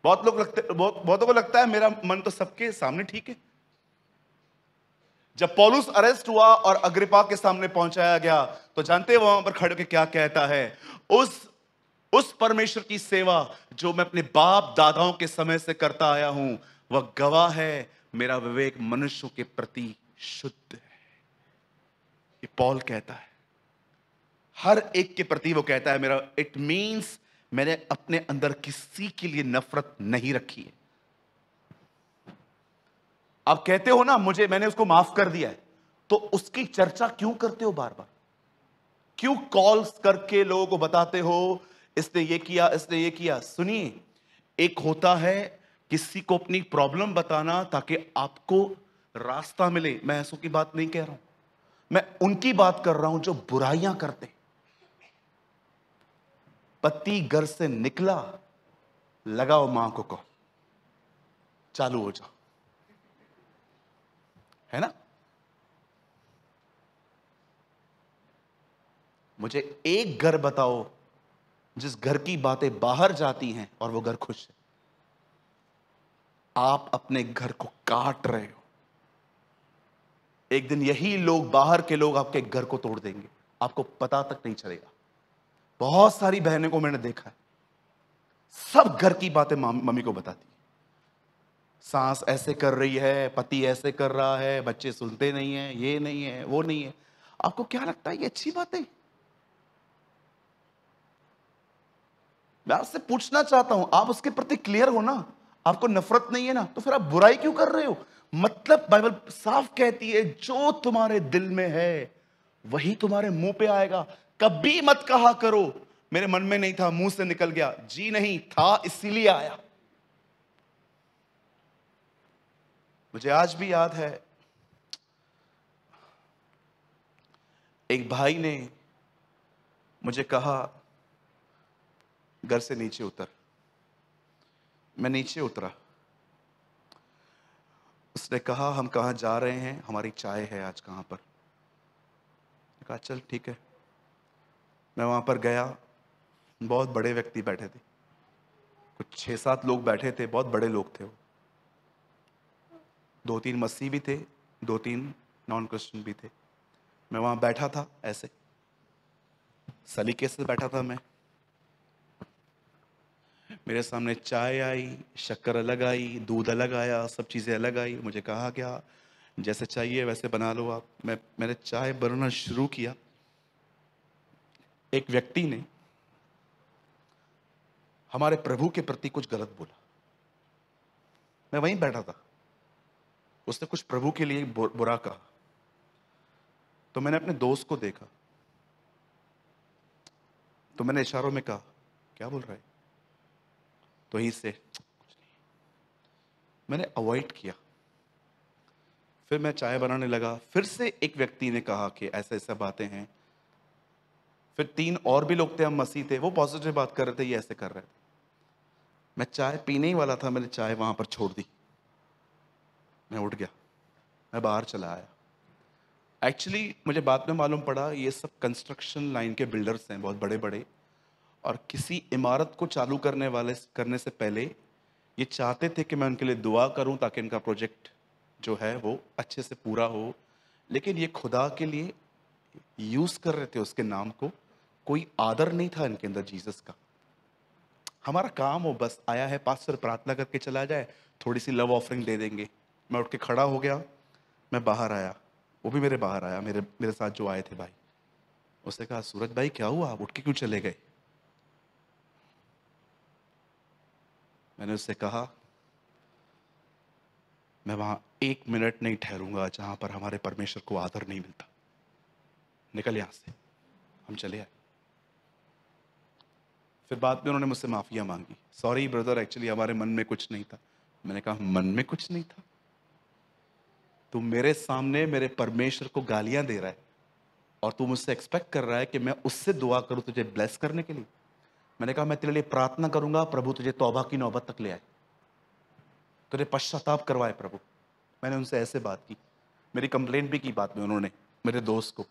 बहुतों को लगता है मेरा मन तो सबके सामने ठीक है। जब पौलुस अरेस्ट हुआ और अग्रिपा के सामने पहुंचाया गया, तो जानते हैं वहां पर खड़े होकर क्या कहता है? उस परमेश्वर की सेवा जो मैं अपने बाप दादाओं के समय से करता आया हूं, वह गवाह है मेरा विवेक मनुष्यों के प्रति शुद्ध है। ये पौल कहता है, हर एक के प्रति वो कहता है मेरा, इट मींस मैंने अपने अंदर किसी के लिए नफरत नहीं रखी है। आप कहते हो ना मैंने उसको माफ कर दिया है, तो उसकी चर्चा क्यों करते हो बार बार? क्यों कॉल्स करके लोगों को बताते हो इसने ये किया, इसने ये किया? सुनिए, एक होता है किसी को अपनी प्रॉब्लम बताना ताकि आपको रास्ता मिले। मैं ऐसों की बात नहीं कह रहा हूं, मैं उनकी बात कर रहा हूं जो बुराइयां करते। पति घर से निकला, लगाओ मां को कॉल, चालू हो जाओ, है ना। मुझे एक घर बताओ जिस घर की बातें बाहर जाती हैं और वो घर खुश है। आप अपने घर को काट रहे हो। एक दिन यही लोग, बाहर के लोग, आपके घर को तोड़ देंगे, आपको पता तक नहीं चलेगा। बहुत सारी बहनों को मैंने देखा है, सब घर की बातें मम्मी को बताती है। सास ऐसे कर रही है, पति ऐसे कर रहा है, बच्चे सुनते नहीं है, ये नहीं है, वो नहीं है। आपको क्या लगता है ये अच्छी बात है? मैं आपसे पूछना चाहता हूं, आप उसके प्रति क्लियर हो ना? आपको नफरत नहीं है ना? तो फिर आप बुराई क्यों कर रहे हो? मतलब बाइबल साफ कहती है, जो तुम्हारे दिल में है वही तुम्हारे मुंह पे आएगा। कभी मत कहा करो मेरे मन में नहीं था, मुंह से निकल गया। जी नहीं था, इसीलिए आया। मुझे आज भी याद है, एक भाई ने मुझे कहा, घर से नीचे उतर। मैं नीचे उतरा। उसने कहा, हम कहाँ जा रहे हैं, हमारी चाय है आज कहाँ पर। कहा चल ठीक है। मैं वहां पर गया, बहुत बड़े व्यक्ति बैठे थे, कुछ 6-7 लोग बैठे थे, बहुत बड़े लोग थे वो। 2-3 मसीही भी थे, 2-3 नॉन क्रिश्चियन भी थे। मैं वहां बैठा था, ऐसे सलीके से बैठा था मैं। मेरे सामने चाय आई, शक्कर अलग आई, दूध अलग आया, सब चीजें अलग आई। मुझे कहा क्या जैसे चाहिए वैसे बना लो आप। मैंने चाय बनाना शुरू किया। एक व्यक्ति ने हमारे प्रभु के प्रति कुछ गलत बोला। मैं वहीं बैठा था, उसने कुछ प्रभु के लिए बुरा कहा। तो मैंने अपने दोस्त को देखा, तो मैंने इशारों में कहा, क्या बोल रहा है? तो ही से मैंने अवॉइड किया। फिर मैं चाय बनाने लगा। फिर से एक व्यक्ति ने कहा कि ऐसे ऐसे बातें हैं। फिर 3 और भी लोग थे, हम मसीह थे, वो पॉजिटिव बात कर रहे थे, ये ऐसे कर रहे थे। मैं चाय पीने ही वाला था, मैंने चाय वहां पर छोड़ दी। मैं उठ गया, मैं बाहर चला आया। एक्चुअली मुझे बाद में मालूम पड़ा, ये सब कंस्ट्रक्शन लाइन के बिल्डर्स हैं, बहुत बड़े बड़े, और किसी इमारत को चालू करने से पहले ये चाहते थे कि मैं उनके लिए दुआ करूं ताकि इनका प्रोजेक्ट जो है वो अच्छे से पूरा हो। लेकिन ये खुदा के लिए यूज कर रहे थे उसके नाम को। कोई आदर नहीं था इनके अंदर जीसस का। हमारा काम हो बस, आया है पास्टर प्रार्थना करके चला जाए, थोड़ी सी लव ऑफरिंग दे देंगे। मैं उठ के खड़ा हो गया, मैं बाहर आया, वो भी मेरे बाहर आया, मेरे साथ जो आए थे भाई। उसने कहा, सूरज भाई क्या हुआ, आप उठ के क्यों चले गए? मैंने उससे कहा, मैं वहां 1 मिनट नहीं ठहरूंगा जहां पर हमारे परमेश्वर को आदर नहीं मिलता। निकल यहां से। हम चले आए। फिर बाद में उन्होंने मुझसे माफिया मांगी, सॉरी ब्रदर, एक्चुअली हमारे मन में कुछ नहीं था। मैंने कहा, मन में कुछ नहीं था? तू मेरे सामने मेरे परमेश्वर को गालियां दे रहा है और तू मुझसे एक्सपेक्ट कर रहा है कि मैं उससे दुआ करूं तुझे ब्लेस करने के लिए? मैंने कहा, मैं तेरे लिए प्रार्थना करूंगा, प्रभु तुझे तौबा की नौबत तक ले आए, तुझे पश्चाताप करवाए प्रभु। मैंने उनसे ऐसे बात की, मेरी कंप्लेंट भी की बाद में उन्होंने मेरे दोस्त को।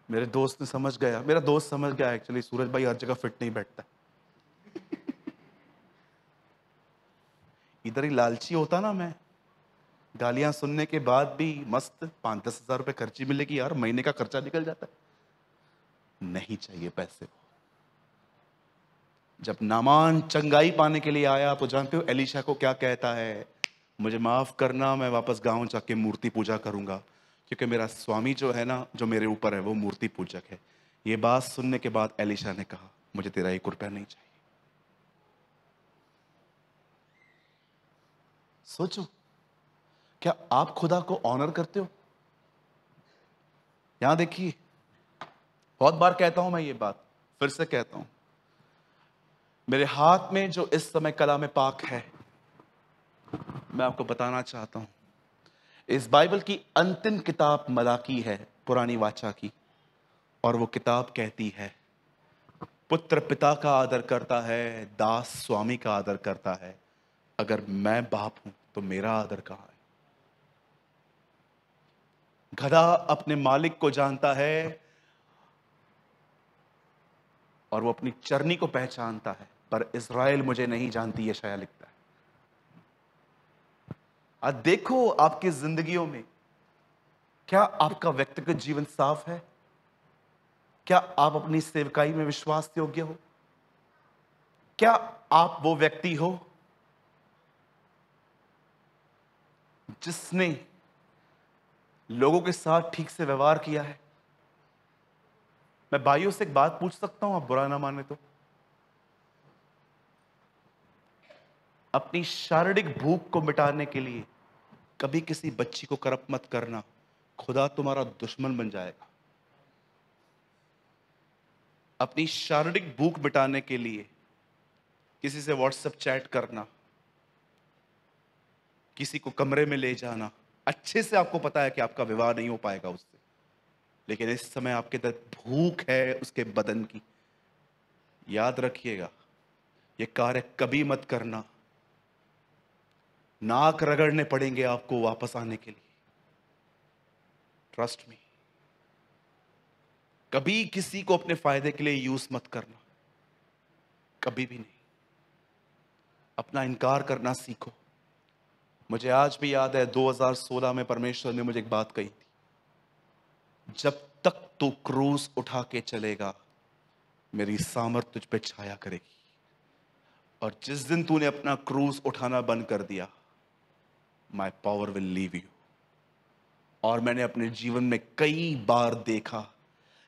मेरे दोस्त ने समझ गया, मेरा दोस्त समझ गया एक्चुअली, सूरज भाई हर जगह फिट नहीं बैठता। इधर ही लालची होता ना मैं, गालियां सुनने के बाद भी मस्त 5-10 हजार रुपए खर्ची मिलेगी यार, महीने का खर्चा निकल जाता है। नहीं चाहिए पैसे। जब नामान चंगाई पाने के लिए आया तो जानते हो एलीशा को क्या कहता है? मुझे माफ करना, मैं वापस गांव जाके मूर्ति पूजा करूंगा, क्योंकि मेरा स्वामी जो है ना, जो मेरे ऊपर है, वो मूर्ति पूजक है। ये बात सुनने के बाद एलीशा ने कहा, मुझे तेरा 1 रुपया नहीं चाहिए। सोचो, क्या आप खुदा को ऑनर करते हो? यहां देखिए, बहुत बार कहता हूं मैं ये बात, फिर से कहता हूं, मेरे हाथ में जो इस समय कलाम पाक है, मैं आपको बताना चाहता हूं, इस बाइबल की अंतिम किताब मलाकी है, पुरानी वाचा की, और वो किताब कहती है पुत्र पिता का आदर करता है, दास स्वामी का आदर करता है। अगर मैं बाप हूं तो मेरा आदर कहां है? गधा अपने मालिक को जानता है और वो अपनी चरनी को पहचानता है, पर इज़राइल मुझे नहीं जानती, यशायाह लिखता है। आज देखो आपकी जिंदगियों में क्या आपका व्यक्तिगत जीवन साफ है? क्या आप अपनी सेवकाई में विश्वास योग्य हो? क्या आप वो व्यक्ति हो जिसने लोगों के साथ ठीक से व्यवहार किया है? मैं भाइयों से एक बात पूछ सकता हूं, आप बुरा ना माने तो? अपनी शारीरिक भूख को मिटाने के लिए कभी किसी बच्ची को करप्ट मत करना, खुदा तुम्हारा दुश्मन बन जाएगा। अपनी शारीरिक भूख मिटाने के लिए किसी से व्हाट्सएप चैट करना, किसी को कमरे में ले जाना, अच्छे से आपको पता है कि आपका विवाह नहीं हो पाएगा उससे, लेकिन इस समय आपके अंदर भूख है उसके बदन की, याद रखिएगा ये कार्य कभी मत करना। नाक रगड़ने पड़ेंगे आपको वापस आने के लिए, ट्रस्ट मी। कभी किसी को अपने फायदे के लिए यूज मत करना, कभी भी नहीं। अपना इनकार करना सीखो। मुझे आज भी याद है 2016 में परमेश्वर ने मुझे एक बात कही थी, जब तक तू क्रूस उठा के चलेगा मेरी सामर्थ तुझ पे छाया करेगी। और जिस दिन तूने अपना क्रूस उठाना बंद कर दिया, my power will leave you. और मैंने अपने जीवन में कई बार देखा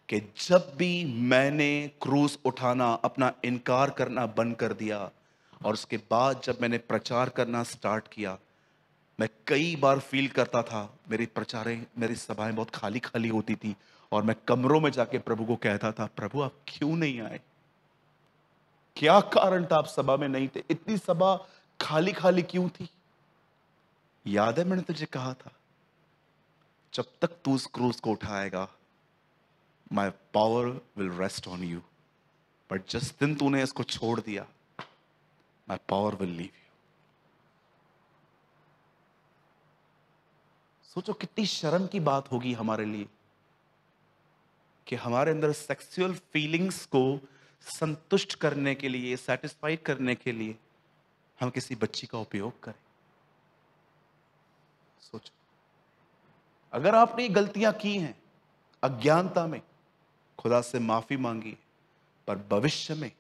कि जब भी मैंने क्रूस उठाना, अपना इनकार करना बंद कर दिया, और उसके बाद जब मैंने प्रचार करना स्टार्ट किया, मैं कई बार फील करता था मेरी प्रचारें, मेरी सभाएं बहुत खाली खाली होती थी, और मैं कमरों में जाके प्रभु को कहता था, प्रभु आप क्यों नहीं आए? क्या कारण था आप सभा में नहीं थे? इतनी सभा खाली खाली क्यों थी? याद है मैंने तुझे कहा था, जब तक तू उस क्रूस को उठाएगा my power will rest on you. But जिस दिन तूने इसको छोड़ दिया, my power will leave you. सोचो कितनी शर्म की बात होगी हमारे लिए कि हमारे अंदर सेक्सुअल फीलिंग्स को संतुष्ट करने के लिए, सेटिस्फाइड करने के लिए हम किसी बच्ची का उपयोग करें। सोचो, अगर आपने ये गलतियां की हैं अज्ञानता में, खुदा से माफी मांगी, पर भविष्य में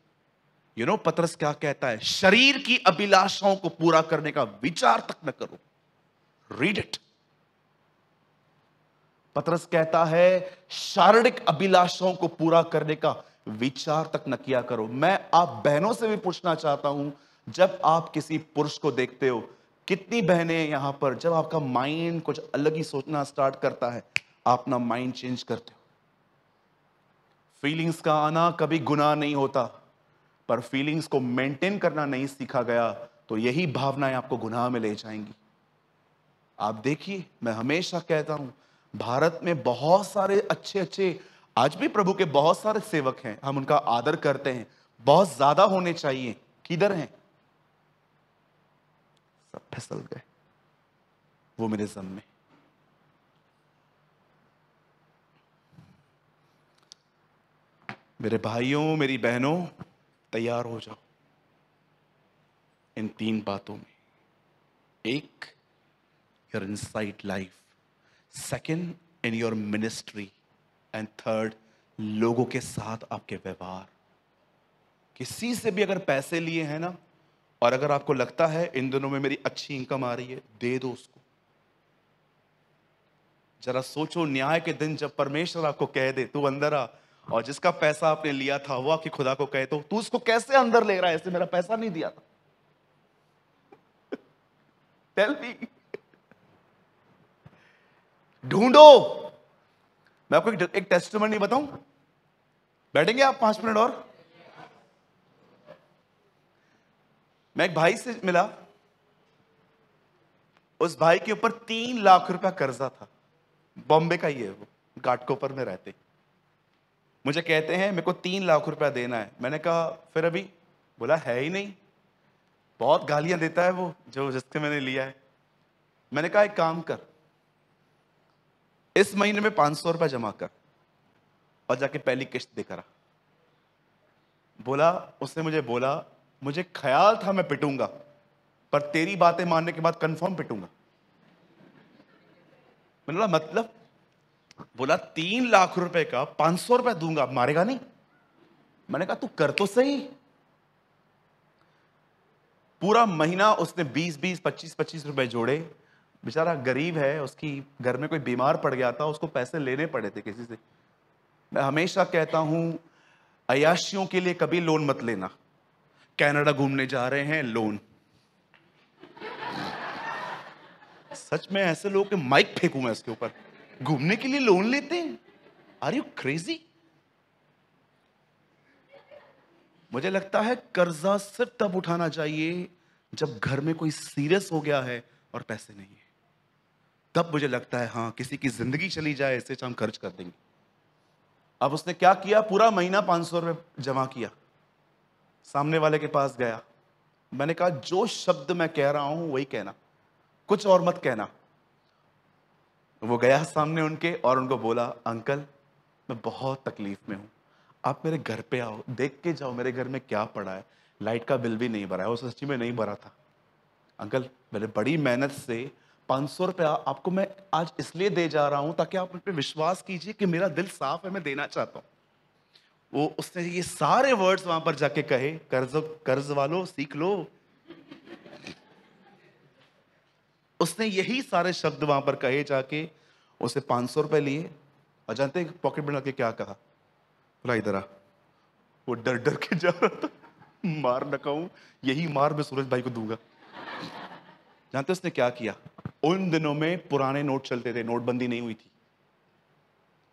पतरस क्या कहता है? शरीर की अभिलाषाओं को पूरा करने का विचार तक न करो। Read it. पतरस कहता है शारीरिक अभिलाषाओं को पूरा करने का विचार तक न किया करो। मैं आप बहनों से भी पूछना चाहता हूं, जब आप किसी पुरुष को देखते हो, कितनी बहनें यहां पर, जब आपका माइंड कुछ अलग ही सोचना स्टार्ट करता है, आप अपना माइंड चेंज करते हो। फीलिंग्स का आना कभी गुनाह नहीं होता, पर फीलिंग्स को मेंटेन करना नहीं सीखा गया तो यही भावनाएं आपको गुनाह में ले जाएंगी। आप देखिए, मैं हमेशा कहता हूं, भारत में बहुत सारे अच्छे अच्छे, आज भी प्रभु के बहुत सारे सेवक हैं, हम उनका आदर करते हैं, बहुत ज्यादा होने चाहिए। किधर हैं? सब फिसल गए वो मेरे जम में। मेरे भाइयों, मेरी बहनों, तैयार हो जाओ इन 3 बातों में। 1, your inside life. 2, in your ministry. And 3, लोगों के साथ आपके व्यवहार। किसी से भी अगर पैसे लिए हैं ना, और अगर आपको लगता है इन दिनों में मेरी अच्छी इनकम आ रही है, दे दो उसको। जरा सोचो, न्याय के दिन जब परमेश्वर आपको कह दे तू अंदर आ, और जिसका पैसा आपने लिया था वो आपकी खुदा को कहे, तो तू उसको कैसे अंदर ले रहा है? ऐसे मेरा पैसा नहीं दिया था। Tell me. ढूंढो। मैं आपको एक टेस्टिमनी बताऊं? बैठेंगे आप 5 मिनट और? मैं एक भाई से मिला, उस भाई के ऊपर 3 लाख रुपया कर्जा था। बॉम्बे का ही है वो, घाटकोपर में रहते। मुझे कहते हैं मेरे को 3 लाख रुपया देना है। मैंने कहा फिर अभी? बोला है ही नहीं, बहुत गालियां देता है वो जो जिससे मैंने लिया है। मैंने कहा एक काम कर, इस महीने में 500 रुपया जमा कर और जाके पहली किश्त देकर आ। बोला, उसने मुझे बोला, मुझे ख्याल था मैं पिटूंगा, पर तेरी बातें मानने के बाद कंफर्म पिटूंगा। मैंने बोला मतलब? बोला 3 लाख रुपए का 500 रुपए दूंगा, मारेगा नहीं? मैंने कहा तू कर तो सही। पूरा महीना उसने 20-20, 25-25 रुपए जोड़े। बेचारा गरीब है, उसकी घर में कोई बीमार पड़ गया था, उसको पैसे लेने पड़े थे किसी से। मैं हमेशा कहता हूं अय्याशियों के लिए कभी लोन मत लेना। कनाडा घूमने जा रहे हैं, लोन। सच में ऐसे लोगों के माइक फेंकूं मैं इसके ऊपर, घूमने के लिए लोन लेते हैं? Are you crazy? मुझे लगता है कर्जा सिर्फ तब उठाना चाहिए जब घर में कोई सीरियस हो गया है और पैसे नहीं है। तब मुझे लगता है हाँ, किसी की जिंदगी चली जाए इससे हम खर्च कर देंगे। अब उसने क्या किया, पूरा महीना 500 रुपए जमा किया, सामने वाले के पास गया। मैंने कहा जो शब्द मैं कह रहा हूं वही कहना, कुछ और मत कहना। वो गया सामने उनके और उनको बोला, अंकल मैं बहुत तकलीफ में हूं, आप मेरे घर पे आओ, देख के जाओ मेरे घर में क्या पड़ा है। लाइट का बिल भी नहीं भरा है, वो सच्ची में नहीं भरा था। अंकल मैंने बड़ी मेहनत से 500 रुपया आपको मैं आज इसलिए दे जा रहा हूं ताकि आप मुझ पे विश्वास कीजिए कि मेरा दिल साफ है, मैं देना चाहता हूं। वो उसने ये सारे वर्ड्स वहां पर जाके कहे, कर्ज वालों सीख लो। उसने यही सारे शब्द वहां पर कहे जाके, उसे 500 रुपए लिए और जानते पॉकेट बना के क्या कहा? बोला इधर आ। वो डर डर के जा रहा था, मार न खाऊं, यही मार मैं सूरज भाई को दूंगा। जानते उसने क्या किया? उन दिनों में पुराने नोट चलते थे, नोटबंदी नहीं हुई थी।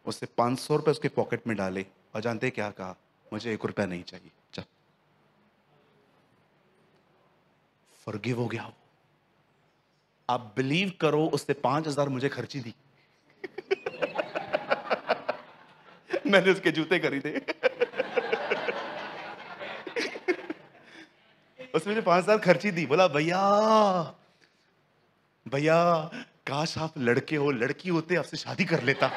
उसने 500 रुपए उसके पॉकेट में डाले और जानते क्या कहा? मुझे 1 रुपया नहीं चाहिए, चल। फॉरगिव हो गया वो। आप बिलीव करो, उसने 5000 मुझे खर्ची दी। मैंने उसके जूते खरीदे। उसने मुझे 5000 खर्ची दी। बोला भैया भैया काश आप लड़के हो, लड़की होते आपसे शादी कर लेता।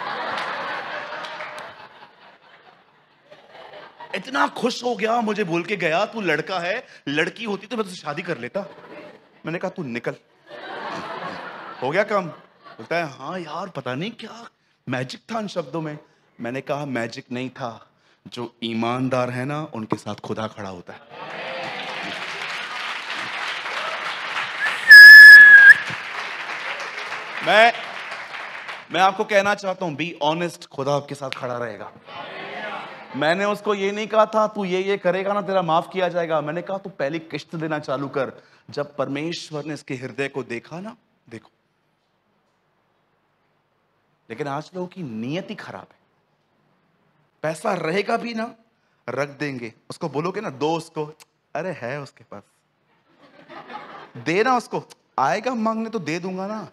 इतना खुश हो गया, मुझे बोल के गया तू लड़का है, लड़की होती तो मैं तुझसे शादी कर लेता। मैंने कहा तू निकल, हो गया काम। बोलता है हाँ यार पता नहीं क्या मैजिक था उन शब्दों में। मैंने कहा मैजिक नहीं था, जो ईमानदार है ना उनके साथ खुदा खड़ा होता है। मैं आपको कहना चाहता हूं, बी ऑनेस्ट, खुदा आपके साथ खड़ा रहेगा। मैंने उसको ये नहीं कहा था तू ये करेगा ना तेरा माफ किया जाएगा। मैंने कहा तू पहली किश्त देना चालू कर। जब परमेश्वर ने इसके हृदय को देखा ना, देखो। लेकिन आज लोगों की नीयत ही खराब है। पैसा रहेगा भी ना, रख देंगे। उसको बोलोगे ना दो उसको, अरे है उसके पास, देना उसको, आएगा मांगने तो दे दूंगा ना।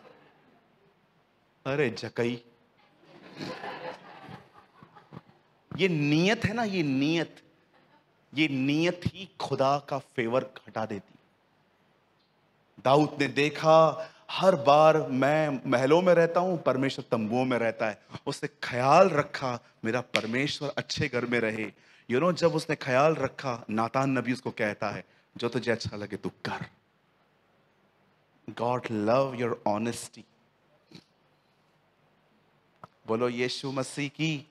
अरे जकई, ये नीयत है ना, ये नीयत ही खुदा का फेवर हटा देती। दाऊद ने देखा हर बार मैं महलों में रहता हूं, परमेश्वर तंबुओं में रहता है। उसने ख्याल रखा मेरा परमेश्वर अच्छे घर में रहे। जब उसने ख्याल रखा, नातान नबी उसको कहता है जो तुझे अच्छा लगे तू कर। God love your honesty. बोलो यीशु मसीह की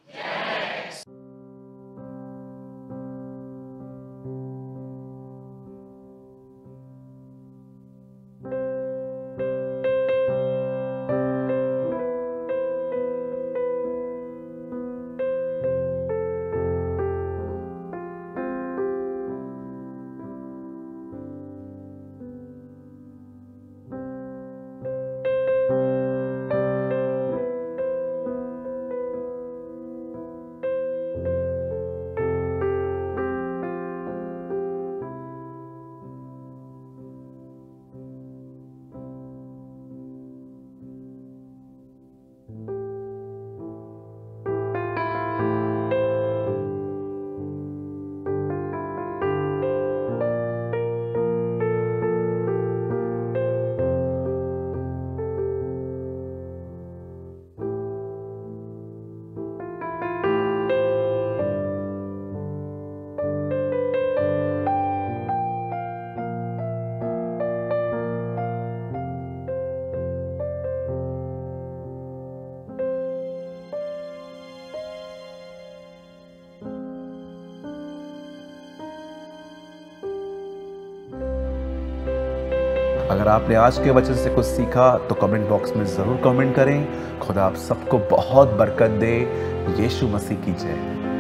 अगर आपने आज के वचन से कुछ सीखा तो कमेंट बॉक्स में ज़रूर कमेंट करें। खुदा आप सबको बहुत बरकत दे। यीशु मसीह की जय।